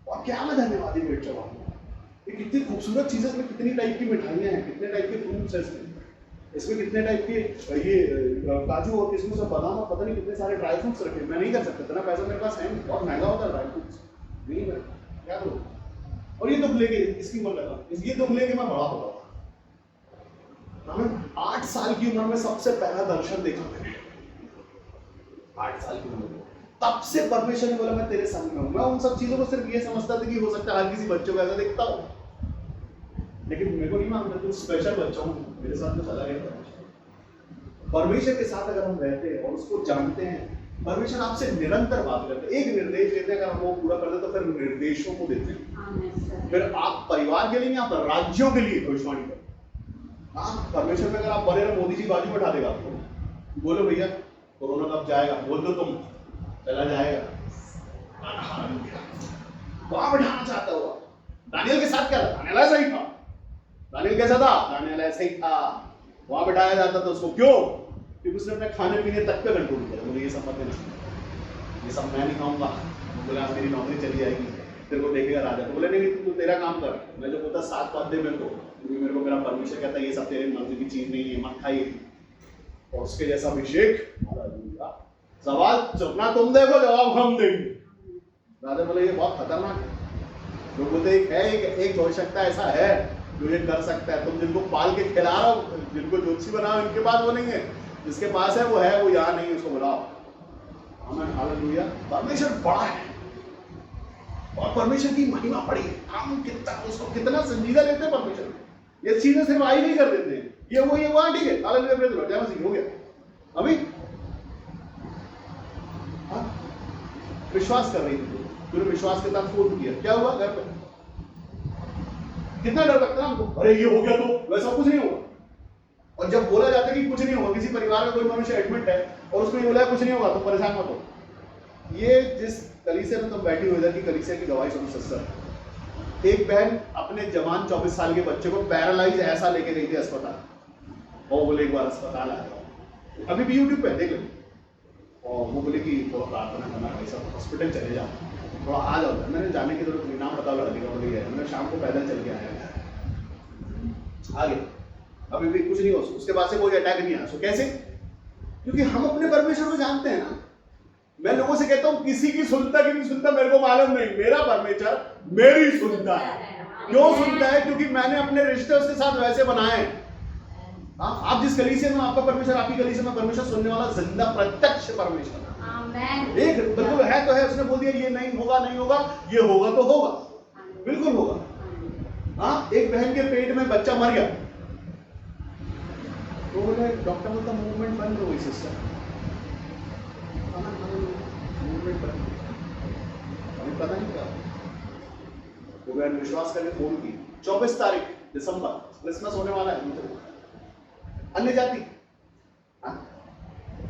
और क्या मैं धन्यवादी भेंट चढ़ाऊंगा। ये कितनी खूबसूरत चीजें, इसमें कितनी टाइप की मिठाइयां हैं, कितने टाइप के फ्रूट्स हैं इसमें कितने टाइप के ये काजू और किशमिश और बादाम और पता नहीं कितने सारे ड्राई फ्रूट्स रखे। मैं नहीं कर सकता, इतना पैसा मेरे पास है नहीं, बहुत महंगा होता है ड्राई फ्रूट्स, नहीं मैं क्या करूँ। और ये दुख लेके, इसकी उम्र लगा, ये दुख लेके मैं बड़ा होता था। हमें 8 साल की उम्र में सबसे पहला दर्शन देखा मैंने, 8 साल की उम्र में, तब से परमेश्वर ने बोला मैं तेरे संग में हूं। मैं उन सब चीजों को सिर्फ ये समझता था कि हो सकता है हर किसी बच्चों को ऐसा दिखता हो, लेकिन मेरे को नहीं मानता तुम स्पेशल बच्चा हूं, मेरे साथ तो चला गया। परमेश्वर के साथ अगर हम रहते हैं और उसको जानते हैं, परमेश्वर आपसे निरंतर बात करते हैं, एक निर्देश देते हैं, अगर हम वो पूरा कर देते तो फिर निर्देशों को देते हैं, फिर आप परिवार के लिए, आप राज्यों के लिए भविष्यवाणी करते। आप परमेश्वर में अगर आप बने रहे, मोदी जी बाजू बैठा देगा आपको, बोलो भैया कोरोना कब जाएगा, बोल दो तुम, चला जाएगा। वहां बैठाना चाहता हुआ। दानियल के साथ क्या था? दानियल ऐसा ही था। दानियल कैसा था? दानियल ऐसा ही था। वहां बैठाया जाता था उसको, क्यों? क्योंकि उसने अपने खाने पीने तक पे कंट्रोल किया। बोले ये सब मत देना, ये सब मैं नहीं खाऊंगा। बोले आज मेरी नौकरी चली जाएगी, तेरे को देखेगा राजा। तो बोले नहीं तू तेरा काम कर, मैं जो बोलता 7 बात दे मेरे को, क्योंकि मेरे को मेरा परमेश्वर कहता है ये सब तेरे मर्जी की चीज नहीं है, मत खाइए। और उसके जैसा अभिषेक, सवाल चुपना तुम देखो, जवाब हम देंगे। राजा बोले ये बहुत खतरनाक है, लोग बोलते हैं एक आवश्यकता ऐसा है जो ये कर सकता है। तुम जिनको पाल के खिला रहे हो, जिनको ज्योतिषी बनाओ, इनके पास वो नहीं है। जिसके पास है वो यहाँ नहीं, उसको बुलाओ। आमीन, हालेलुया। परमेश्वर बड़ा है और परमेश्वर की महिमा बड़ी है। हम उसको कितना संजीदा लेते हैं परमेश्वर। ये चीजें सिर्फ आई नहीं कर देते हैं, ये वो ठीक है, हालेलुया, प्रेज़ द लॉर्ड, जय मसीह, हो गया। अभी विश्वास कर रही थी, तूने विश्वास के साथ फोन किया, क्या हुआ घर पे? कितना डर लगता है हमको, अरे ये हो गया तो वैसा कुछ नहीं होगा। और जब बोला जाता है कि कुछ नहीं होगा, किसी परिवार में कोई मनुष्य एडमिट है और उसमें बोला कुछ नहीं होगा, तो परेशान मत हो। ये जिस कलीसिया में तुम बैठी हो, इधर की कलीसिया की गवाही सुनो सिस्टर। एक बहन अपने जवान 24 साल के बच्चे को पैरालाइज ऐसा लेके गई थी अस्पताल, और बोले एक बार अस्पताल आ जाओ, अभी भी यूट्यूब पे देख लो। और वो बोले कि थोड़ा प्रार्थना करना, भाई साहब हॉस्पिटल चले जाओ, थोड़ा आ जाओ। मैंने जाने की जरूरत नहीं, नाम बताओ लड़के का, बोले गया मैंने शाम को पैदल चल के आया, आ गया, अभी भी कुछ नहीं हो। उसके बाद से कोई अटैक नहीं आया। कैसे? क्योंकि हम अपने परमेश्वर को जानते हैं ना। मैं लोगों से कहता हूं किसी की सुनता कि नहीं सुनता मेरे को मालूम नहीं, मेरा परमेश्वर मेरी सुनता है। क्यों सुनता है? क्योंकि मैंने अपने रिश्ते उसके साथ वैसे बनाए हैं। आप जिस कलीसिया में आपका परमेश्वर, आपकी कलीसिया में परमेश्वर सुनने वाला जिंदा प्रत्यक्ष परमेश्वर एक बिल्कुल है तो है। उसने बोल दिया ये नहीं होगा, नहीं होगा, ये होगा तो होगा, बिल्कुल होगा। हाँ, एक बहन के पेट में बच्चा मर गया, तो बोले डॉक्टर बोलता मूवमेंट बंद हो गई सिस्टर, मूवमेंट बंद, अभी पता नहीं क्या। वो बहन विश्वास करके फोन की, 24 तारीख दिसंबर, क्रिसमस होने वाला है, अन्य जाति।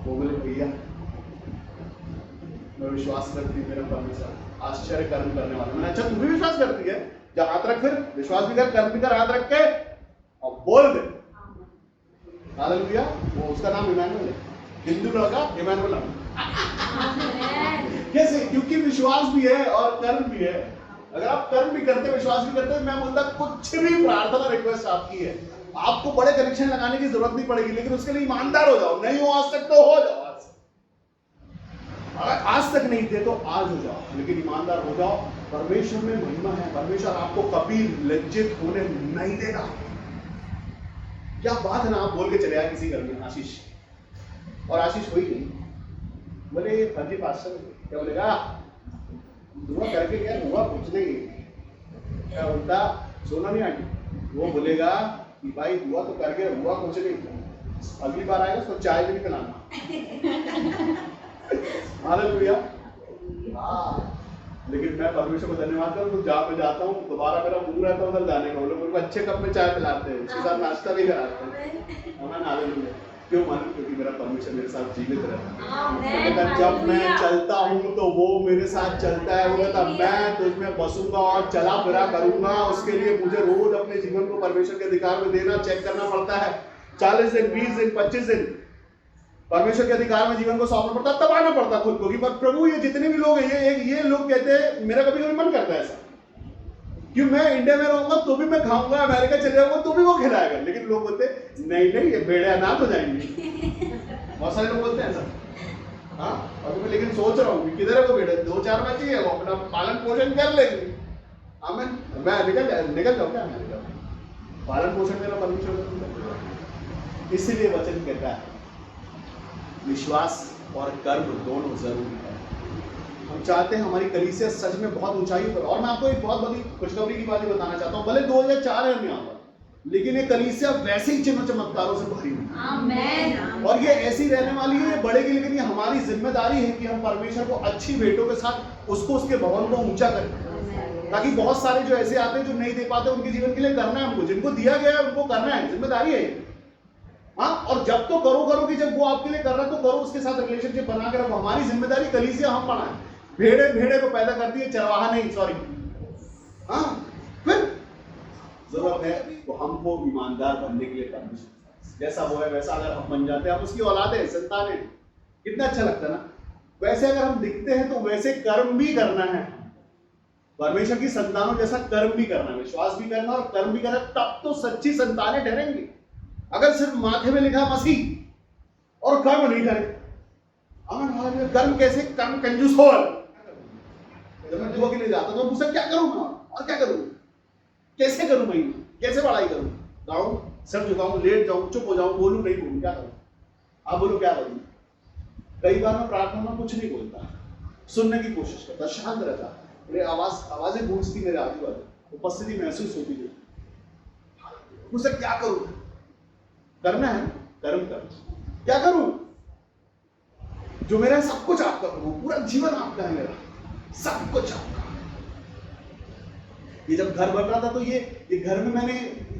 वो बोले भैया मैं विश्वास करती हूँ, मेरा परमेश्वर आश्चर्य कर्म करने वाला। मैंने अच्छा तू भी विश्वास करती है, जब हाथ रख, फिर विश्वास भी कर, कर्म भी कर, हाथ रख के और बोल दे हालेलुया। वो उसका नाम इमैनुअल है, हिंदू लड़का इमैनुअल। कैसे? क्योंकि विश्वास भी है और कर्म भी है। अगर आप कर्म भी करते, विश्वास भी करते, मैं बोलता कुछ भी प्रार्थना रिक्वेस्ट आपकी है, आपको बड़े कनेक्शन लगाने की जरूरत नहीं पड़ेगी, लेकिन उसके लिए ईमानदार हो जाओ। नहीं हो आज तक तो हो जाओ, आज तक नहीं थे तो आज हो जाओ, लेकिन ईमानदार हो जाओ। परमेश्वर में महिमा है, परमेश्वर आपको कभी लज्जित होने नहीं देगा। क्या बात है ना, आप बोल के चले आए किसी घर में आशीष, और आशीष हुई नहीं, बोले फर्जी पास्टर, क्या बोलेगा दुआ करके क्या हुआ, कुछ नहीं, क्या उल्टा सोना नहीं आंटी, वो बोलेगा कि भाई दुआ तो करके हुआ कुछ नहीं, अगली बार आएगा तो चाय भी नहीं पिलाना। हालेलुया। हाँ, लेकिन मैं परमेश्वर को धन्यवाद करूँ, जहाँ पे जाता हूँ दोबारा मेरा मुंह रहता है उधर जाने का। वो लोग मेरे को अच्छे कप में चाय पिलाते हैं, उसके साथ नाश्ता भी कराते हैं। हालेलुया। क्यों मालूम? क्योंकि मेरा परमेश्वर मेरे साथ जीवित रहता है। जब मैं चलता हूँ तो वो मेरे साथ चलता है। वो कहता मैं तुझमें बसूंगा और चला फिरा करूंगा। उसके लिए मुझे रोज अपने जीवन को परमेश्वर के अधिकार में देना, चेक करना पड़ता है। 40 दिन, 20 दिन, 25 दिन परमेश्वर के अधिकार में जीवन को सौंपना पड़ता, तब आना पड़ता खुद को कि प्रभु ये जितने भी लोग हैं, ये लोग कहते हैं, मेरा कभी कभी मन करता है ऐसा कि मैं इंडिया में रहूंगा तो भी मैं खाऊंगा, अमेरिका चले जाऊंगा तो भी वो खिलाएगा। लेकिन लोग बोलते नहीं नहीं, ये भेड़े अनाथ हो जाएंगे। बहुत सारे लोग बोलते हैं ऐसा। हाँ, और मैं लेकिन सोच रहा हूँ किधर है वो भेड़े, 2-4 बच्चे हैं, वो अपना पालन पोषण कर लेंगे। आमीन। मैं निकल जाऊँ क्या अमेरिका? पालन पोषण मेरा परमेश्वर। इसीलिए वचन कहता है विश्वास और कर्म दोनों जरूरी है। हम चाहते हैं हमारी कलीसिया सच में बहुत ऊंचाई पर। और मैं आपको एक बहुत बड़ी खुशखबरी की बात बताना चाहता हूँ। भले 2004 है हम यहाँ पर, लेकिन ये कलीसिया वैसे ही चिन्ह चमत्कारों से भरी हुई है। आमीन। और ये ऐसी रहने वाली है, ये बढ़ेगी। लेकिन ये हमारी जिम्मेदारी है कि हम परमेश्वर को अच्छी भेंटों के साथ उसको, उसके भवन को ऊंचा करें, ताकि बहुत सारे जो ऐसे आते हैं जो नहीं दे पाते, उनके जीवन के लिए करना है हमको, जिनको दिया गया है उनको करना है, जिम्मेदारी है। हाँ, और जब तो करो कि जब वो आपके लिए कर रहा है तो करो, उसके साथ रिलेशनशिप बना के रखो। हमारी जिम्मेदारी कलीसिया हम बनाए। भेड़े को पैदा करती है, चरवाहा नहीं, सॉरी। हाँ, फिर जरूरत है तो हमको ईमानदार बनने के लिए परमेश्वर जैसा वो है वैसा अगर हम बन जाते हैं, हम उसकी औलाद है, संतान है, कितना अच्छा लगता है ना। वैसे अगर हम दिखते हैं तो वैसे कर्म भी करना है, परमेश्वर की संतानों जैसा कर्म भी करना है, विश्वास भी करना और कर्म भी करना, तब तो सच्ची संतानें ठहरेंगी। अगर सिर्फ माथे में लिखा मसीह और कर्म नहीं करे, कर्म कैसे? कर्म कंजूस हो। जब मैं दुआ के लिए जाता तो मुझसे क्या करूं मैं? और क्या करूं, कैसे करूं, मैं कैसे पढ़ाई करूं, गाऊं, सर झुकाऊं, लेट जाऊं, चुप हो जाऊं, बोलूं नहीं बोलूं, क्या करूं? आप बोलो क्या करूं? कई बार मैं प्रार्थना में कुछ नहीं बोलता, सुनने की कोशिश करता, शांत रहता, मेरी आवाजें गूंजती मेरे आजू बाजू, उपस्थिति महसूस होती है। मुझसे क्या करूं? करना है कर्म कर, क्या करूं? जो मेरा है सब कुछ आपका करूं, पूरा जीवन आपका है मेरा, सब कुछ आपका। ये जब घर बन रहा था तो ये घर में मैंने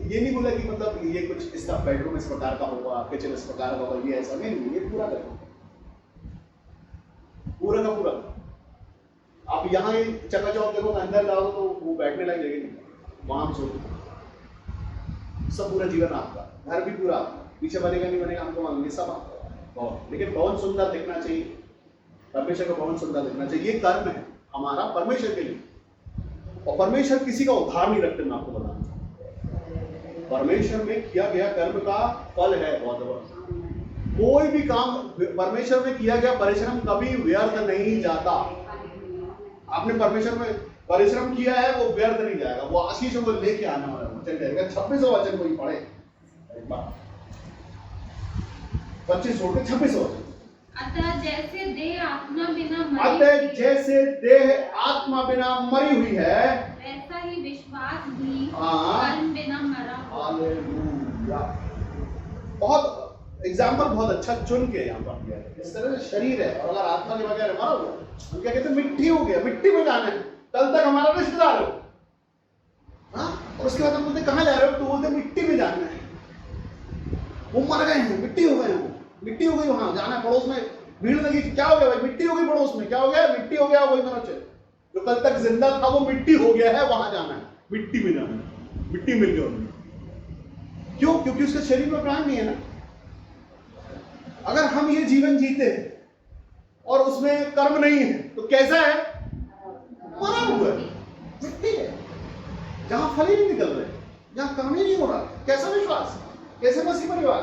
ये नहीं बोला कि मतलब ये कुछ इसका बेडरूम इस प्रकार का होगा, किचन इस प्रकार का होगा, ये ऐसा नहीं, ये पूरा घर, पूरा का पूरा। आप यहाँ चकाचौक देखो, अंदर जाओ तो वो बैठने लग जगह नहीं, वहां हम सोते, सब पूरा जीवन आपका, घर भी पूरा आपका, पीछे बनेगा नहीं बनेगा हमको मालूम, ये सब आपका। लेकिन भवन सुंदर दिखना चाहिए, परमेश्वर का भवन सुंदर दिखना चाहिए, ये कर्म है हमारा परमेश्वर के लिए। और परमेश्वर किसी का उद्धार नहीं रखते, मैं आपको बताना चाहूं, परमेश्वर में किया गया कर्म का फल है बहुत बड़ा। कोई भी काम परमेश्वर में किया गया परिश्रम कभी व्यर्थ नहीं जाता। आपने परमेश्वर में परिश्रम किया है, वो व्यर्थ नहीं जाएगा, वो आशीष को लेके आने वाला वचन जाएगा। 26 वचन कोई पढ़े, 25 छोड़ के 26 वचन। अतः जैसे देह आत्मा बिना मरी हुई है, वैसा ही विश्वास भी कर्म बिना मरा। हालेलुया। बहुत एग्जाम्पल बहुत अच्छा चुन के यहाँ पर दिया है। इस तरह से शरीर है और अगर आत्मा के बगैर मरा हुआ, हम क्या कहते हैं, मिट्टी हो गया, मिट्टी में जाना है, कल तक हमारा रिश्तेदार हो, हाँ, और उसके बाद हम बोलते कहाँ जा रहे हो, तो बोलते मिट्टी में जाना है। वो मर गए हैं, मिट्टी हो गए हैं, मिट्टी हो गई, वहां जाना है, पड़ोस में भीड़ लगी, क्या हो गया भाई, मिट्टी हो गई पड़ोस में, क्या हो गया, मिट्टी हो गया, वही मनुष्य जो कल तक जिंदा था वो मिट्टी हो गया है, वहां जाना है, मिट्टी में जाना है, मिट्टी मिल गया उन्हें। क्यों? क्योंकि उसके शरीर में प्राण नहीं है ना। अगर हम ये जीवन जीते हैं और उसमें कर्म नहीं है तो कैसा है, मरा हुआ है, मिट्टी है, जहां फल ही नहीं निकल रहे, जहां काम ही नहीं हो रहा, कैसा विश्वास, कैसे मसीह परिवार,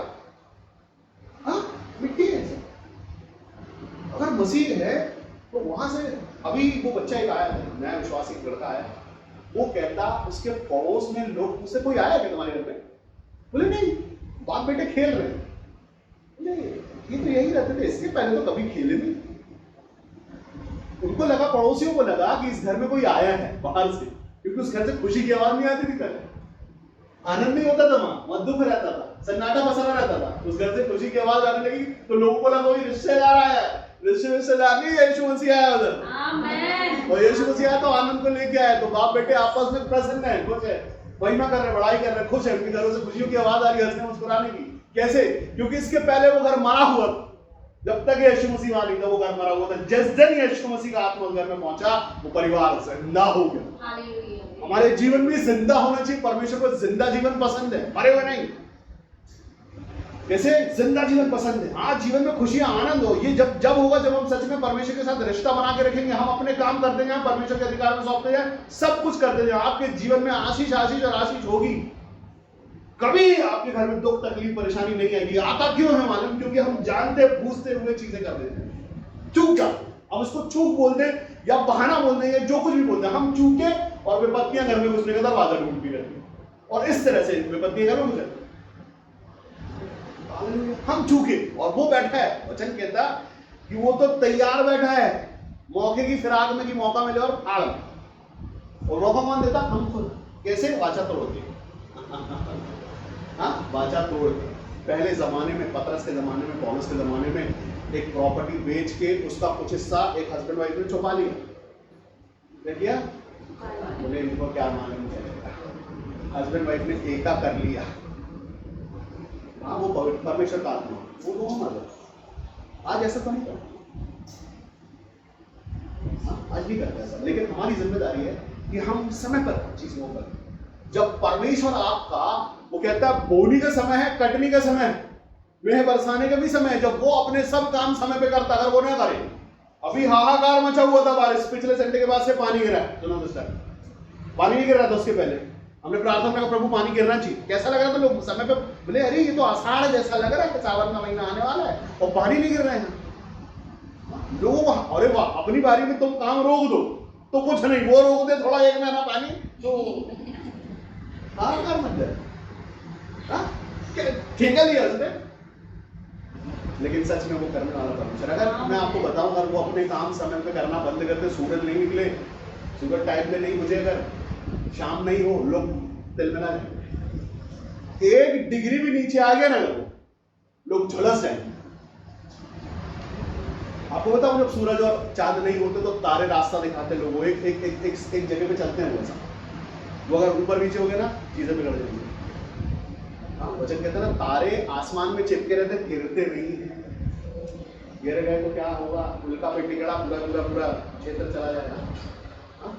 हाँ, मिट्टी है। अगर मसीह है तो वहां से, अभी वो बच्चा एक आया था, नया विश्वासी लड़का आया, वो कहता उसके पड़ोस में लोग, उससे कोई आया क्या तुम्हारे घर में, बोले नहीं, बाप बेटे खेल रहे हैं, ये तो यही रहते थे, इसके पहले तो कभी खेले नहीं। उनको लगा, पड़ोसियों को लगा कि इस घर में कोई आया है बाहर से, क्योंकि उस घर से खुशी की आवाज नहीं आती थी पहले, आनंद नहीं होता था, वहां दुख रहता था, सन्नाटा पसरा रहता था। उस घर से खुशी की आवाज आने लगी तो लोगों को लगा कोई रिश्तेदार आया है, रिश्तेदार नहीं, यीशु मसीह आया उधर, आमीन। और यीशु मसीह आया तो आनंद को लेके आया, तो बाप बेटे आपस में प्रसन्न है, खुश है, महिमा कर रहे, बड़ाई कर रहे, खुश है, उनके घरों से खुशियों की आवाज आ रही है, हंसने मुस्कुराने की। कैसे? क्योंकि इसके पहले वो घर मरा हुआ था, जब तक यीशु मसीह वहां नहीं था वो घर मरा हुआ था। जिस दिन यीशु मसीह का आत्मा घर में पहुंचा, वो परिवार जिंदा हो गया। हमारे जीवन में जिंदा होना चाहिए, परमेश्वर को जिंदा जीवन पसंद है, मरे हुए नहीं। कैसे? जिंदा जीवन पसंद है। हाँ, जीवन में खुशियां, आनंद हो, ये जब होगा जब हम सच में परमेश्वर के साथ रिश्ता बना के रखेंगे, हम अपने काम करते जाएं, परमेश्वर के अधिकार में सौंपते जाएं, सब कुछ करते जाएं, आपके जीवन में आशीष आशीष और आशीष होगी। कभी आपके घर में दुख तकलीफ परेशानी नहीं आएगी। आता क्यों है मालूम? क्योंकि हम जानते बूझते हुए चीजें कर देते हैं, चूक जाते, हम इसको चूक बोलते हैं या बहाना बोलते हैं या जो कुछ भी बोलते हैं, हम चूके और विपत्तियां घर में घुसने का दरवाजा ढूंढती रहती है, और इस तरह से विपत्तियां घर में घुसती, हम चूके। और वो बैठा है, वचन कहता कि वो तो तैयार बैठा है मौके की फिराक में, कि मौका मिले और फाड़, और मौका कौन देता? हम खुद। कैसे? वाचा तोड़ के, हाँ, वाचा तोड़ के। पहले जमाने में, पतरस के जमाने में, पौलुस के जमाने में, एक प्रॉपर्टी बेच के उसका कुछ हिस्सा एक हस्बैंड वाइफ ने छुपा लिया। क्या किया? बोले इनको क्या मालूम चलेगा, हस्बैंड वाइफ ने एका कर लिया। हाँ, वो परमेश्वर का आत्मा, वो दोनों मदद। आज ऐसा तो नहीं करता, हाँ, आज भी करता है, लेकिन हमारी जिम्मेदारी है कि हम समय पर चीजों पर, जब परमेश्वर आपका, वो कहता है बोनी का समय है, कटनी का समय है, मेह बरसाने का भी समय है, जब वो अपने सब काम समय पे करता। अगर वो ना करे, अभी हाहाकार मचा हुआ था बारिश, पिछले संडे के बाद से पानी गिरा है, सुनो दोस्तों, पानी नहीं गिर रहा था उसके पहले, हमने प्रार्थना किया प्रभु पानी गिरना चाहिए। कैसा लग रहा था? लोग समय पे बोले अरे ये तो आषाढ़ जैसा लग रहा है कि सावन का महीना आने वाला है और पानी नहीं गिर रहा है। लोगों को अरे वाह, अपनी बारी में तुम काम रोक दो तो कुछ नहीं, वो रोक दे थोड़ा, 1 महीना पानी तो कर मत ठेका लिया उसने, लेकिन सच में वो करने वाला परमेश्वर। अगर मैं आपको बताऊं, अगर वो अपने काम समय पे करना बंद करते, सूरज नहीं निकले, सूरज टाइम पे नहीं बुझे, अगर शाम नहीं हो, लोग तिल मिला जाए, 1 डिग्री भी नीचे आ गया ना अगर वो, लोग झुलस जाएंगे। आपको बताऊं, जब सूरज और चांद नहीं होते तो तारे रास्ता दिखाते लोगों, एक जगह पे चलते हैं वो ऐसा। वो अगर ऊपर नीचे हो गए ना, चीजें बिगड़ जाएंगी। हाँ, वचन कहते हैं ना, तारे आसमान में चिपके रहते, गिरते नहीं है। गिर गए तो क्या होगा? उल्का पे टिकड़ा, पूरा क्षेत्र चला जाएगा। हाँ?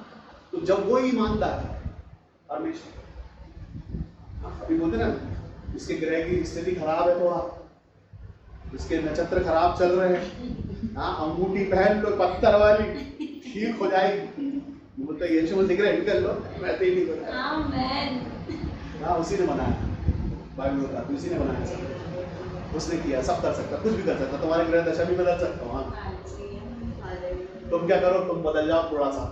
तो जब वो ईमानदार है परमेश्वर, अभी बोलते ना, इसके ग्रह की स्थिति खराब है, थोड़ा इसके नक्षत्र खराब चल रहे हैं, हाँ, अंगूठी पहन लो पत्थर वाली, ठीक हो जाएगी। बोलते यीशु मसीह दिख रहा है, निकल लो, मैं तो ही नहीं बोल रहा। आमीन। हाँ, उसी ने बनाया, बाइबल बताता है, उसी ने बनाया सब, उसने किया, सब कर सकता, कुछ भी कर सकता। तुम्हारे ग्रह दशा भी बदल सकता हूँ। हाँ, तुम क्या करो, तुम बदल जाओ थोड़ा सा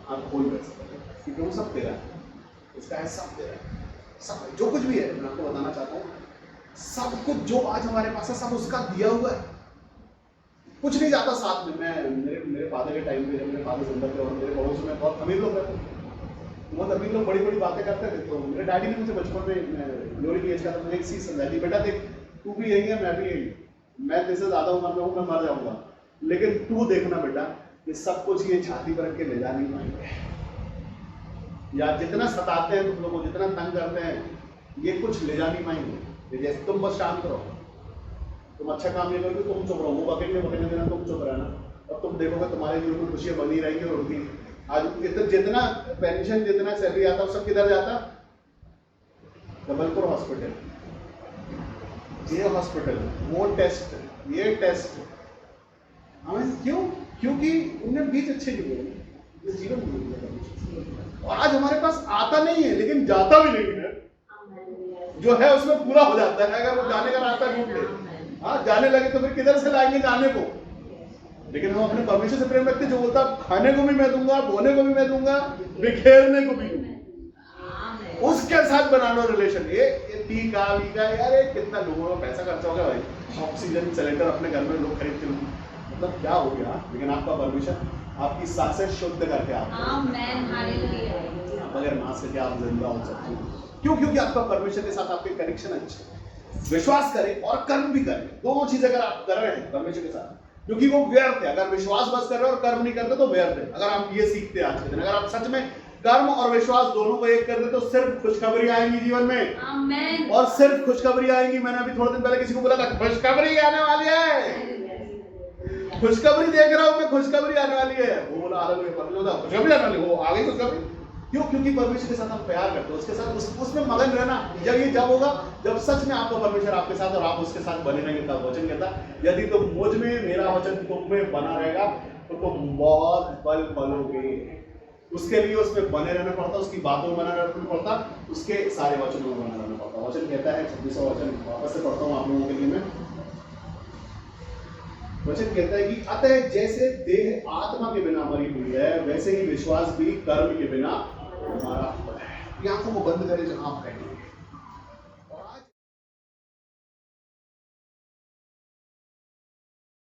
आप कोई कर सकते, क्योंकि वो सब तेरा है, उसका है, सब तेरा है, सब जो कुछ भी है। मैं आपको बताना चाहता हूँ, सब कुछ जो आज हमारे पास है, सब उसका दिया हुआ है, कुछ नहीं जाता साथ में। मैं मेरे फादर के टाइम पे, जब मेरे फादर जिंदा थे और मेरे पड़ोस में बहुत अमीर लोग रहते थे, बहुत अमीर लोग बड़ी बड़ी बातें करते थे। तो मेरे डैडी ने मुझे बचपन में, लोरी की एज का, तो मुझे एक चीज समझाई थी, बेटा देख, तू भी यही है, मैं भी यही, मैं तेरे से ज्यादा उम्र में हूँ, मैं मर जाऊंगा, लेकिन तू देखना बेटा, ये सब कुछ ये छाती पर रख के ले जा नहीं पाएंगे, या जितना सताते हैं तुम लोगों को, जितना तंग करते हैं, ये कुछ ले जा नहीं पाएंगे। जैसे तुम बस शांत रहो, तुम अच्छा काम नहीं करोगे, तुम चुप रहो, वो बकेटने देना, तुम चुप रहना, और तुम देखोगे तुम्हारे जीवन में खुशियां बनी रहेंगी। और उनकी आज जितना पेंशन, जितना सैलरी आता है, सब किधर जाता? जबलपुर हॉस्पिटल, ये हॉस्पिटल, वो टेस्ट, ये टेस्ट। हमें क्यों? क्योंकि उन्हें बीच अच्छे नहीं बोले, जीवन नहीं। और आज हमारे पास आता नहीं है, लेकिन जाता भी नहीं है, जो है उसमें पूरा हो जाता है। अगर वो जाने का रास्ता ढूंढ ले, हाँ, जाने लगे तो फिर किधर से लाएंगे जाने को? लेकिन हम अपने परमेश्वर से प्रेम रखते, जो बोलता खाने को भी मैं दूंगा, बोने को भी मैं दूंगा, बिखेरने को भी दूंगा, उसके साथ बना लो रिलेशन। ये टीका वीका, यार कितना लोगों का पैसा खर्चा हो गया भाई, ऑक्सीजन सिलेंडर अपने घर में लोग खरीदते हैं, मतलब क्या हो गया। लेकिन आपका परमेश्वर आपकी सांसें शुद्ध करके आपको बगैर मांस के आप जिंदा हो सकते हो। क्यों? क्योंकि आपका परमेश्वर के साथ आपके कनेक्शन अच्छे। विश्वास करें और कर्म भी करें, दोनों चीजें अगर आप कर रहे हैं परमेश्वर के साथ, क्योंकि वो व्यर्थ है। अगर विश्वास बस कर रहे हो और कर्म नहीं करते तो व्यर्थ है। अगर आप ये सीखते हैं आज के दिन, अगर आप सच में कर्म और विश्वास दोनों को एक कर दे, तो सिर्फ खुशखबरी आएंगी जीवन में। आमीन। और सिर्फ खुशखबरी आएंगी। मैंने अभी थोड़े दिन पहले किसी को बोला था, खुशखबरी आने वाली है, खुशखबरी देख रहा हूं मैं, खुशखबरी आने वाली है। वो बोला खुशखबरी आने वाली, वो आ गई खुशखबरी। क्यों? क्योंकि परमेश्वर के साथ हम प्यार करते हैं, उसके साथ उसमें मगन रहना। जब होगा जब सच में आपका परमेश्वर आपके साथ और आप उसके साथ बने रहेंगे। तब वचन कहता, यदि तुम मुझ में, मेरा वचन तुम में बना रहेगा, तो तुम बहुत बल पालोगे। उसके लिए उसमें बने रहना पड़ता, उसकी बातों में बना रहना पड़ता, उसके सारे वचनों में बना रहना पड़ता। वचन कहता है, 26वां वचन वापस से पढ़ता हूँ आप लोगों के लिए मैं। वचन कहता है कि अतः जैसे देह आत्मा के बिना मरी हुई है, वैसे ही विश्वास भी कर्म के बिना हमारा है। आंखों को बंद करें जहां आप बैठेंगे।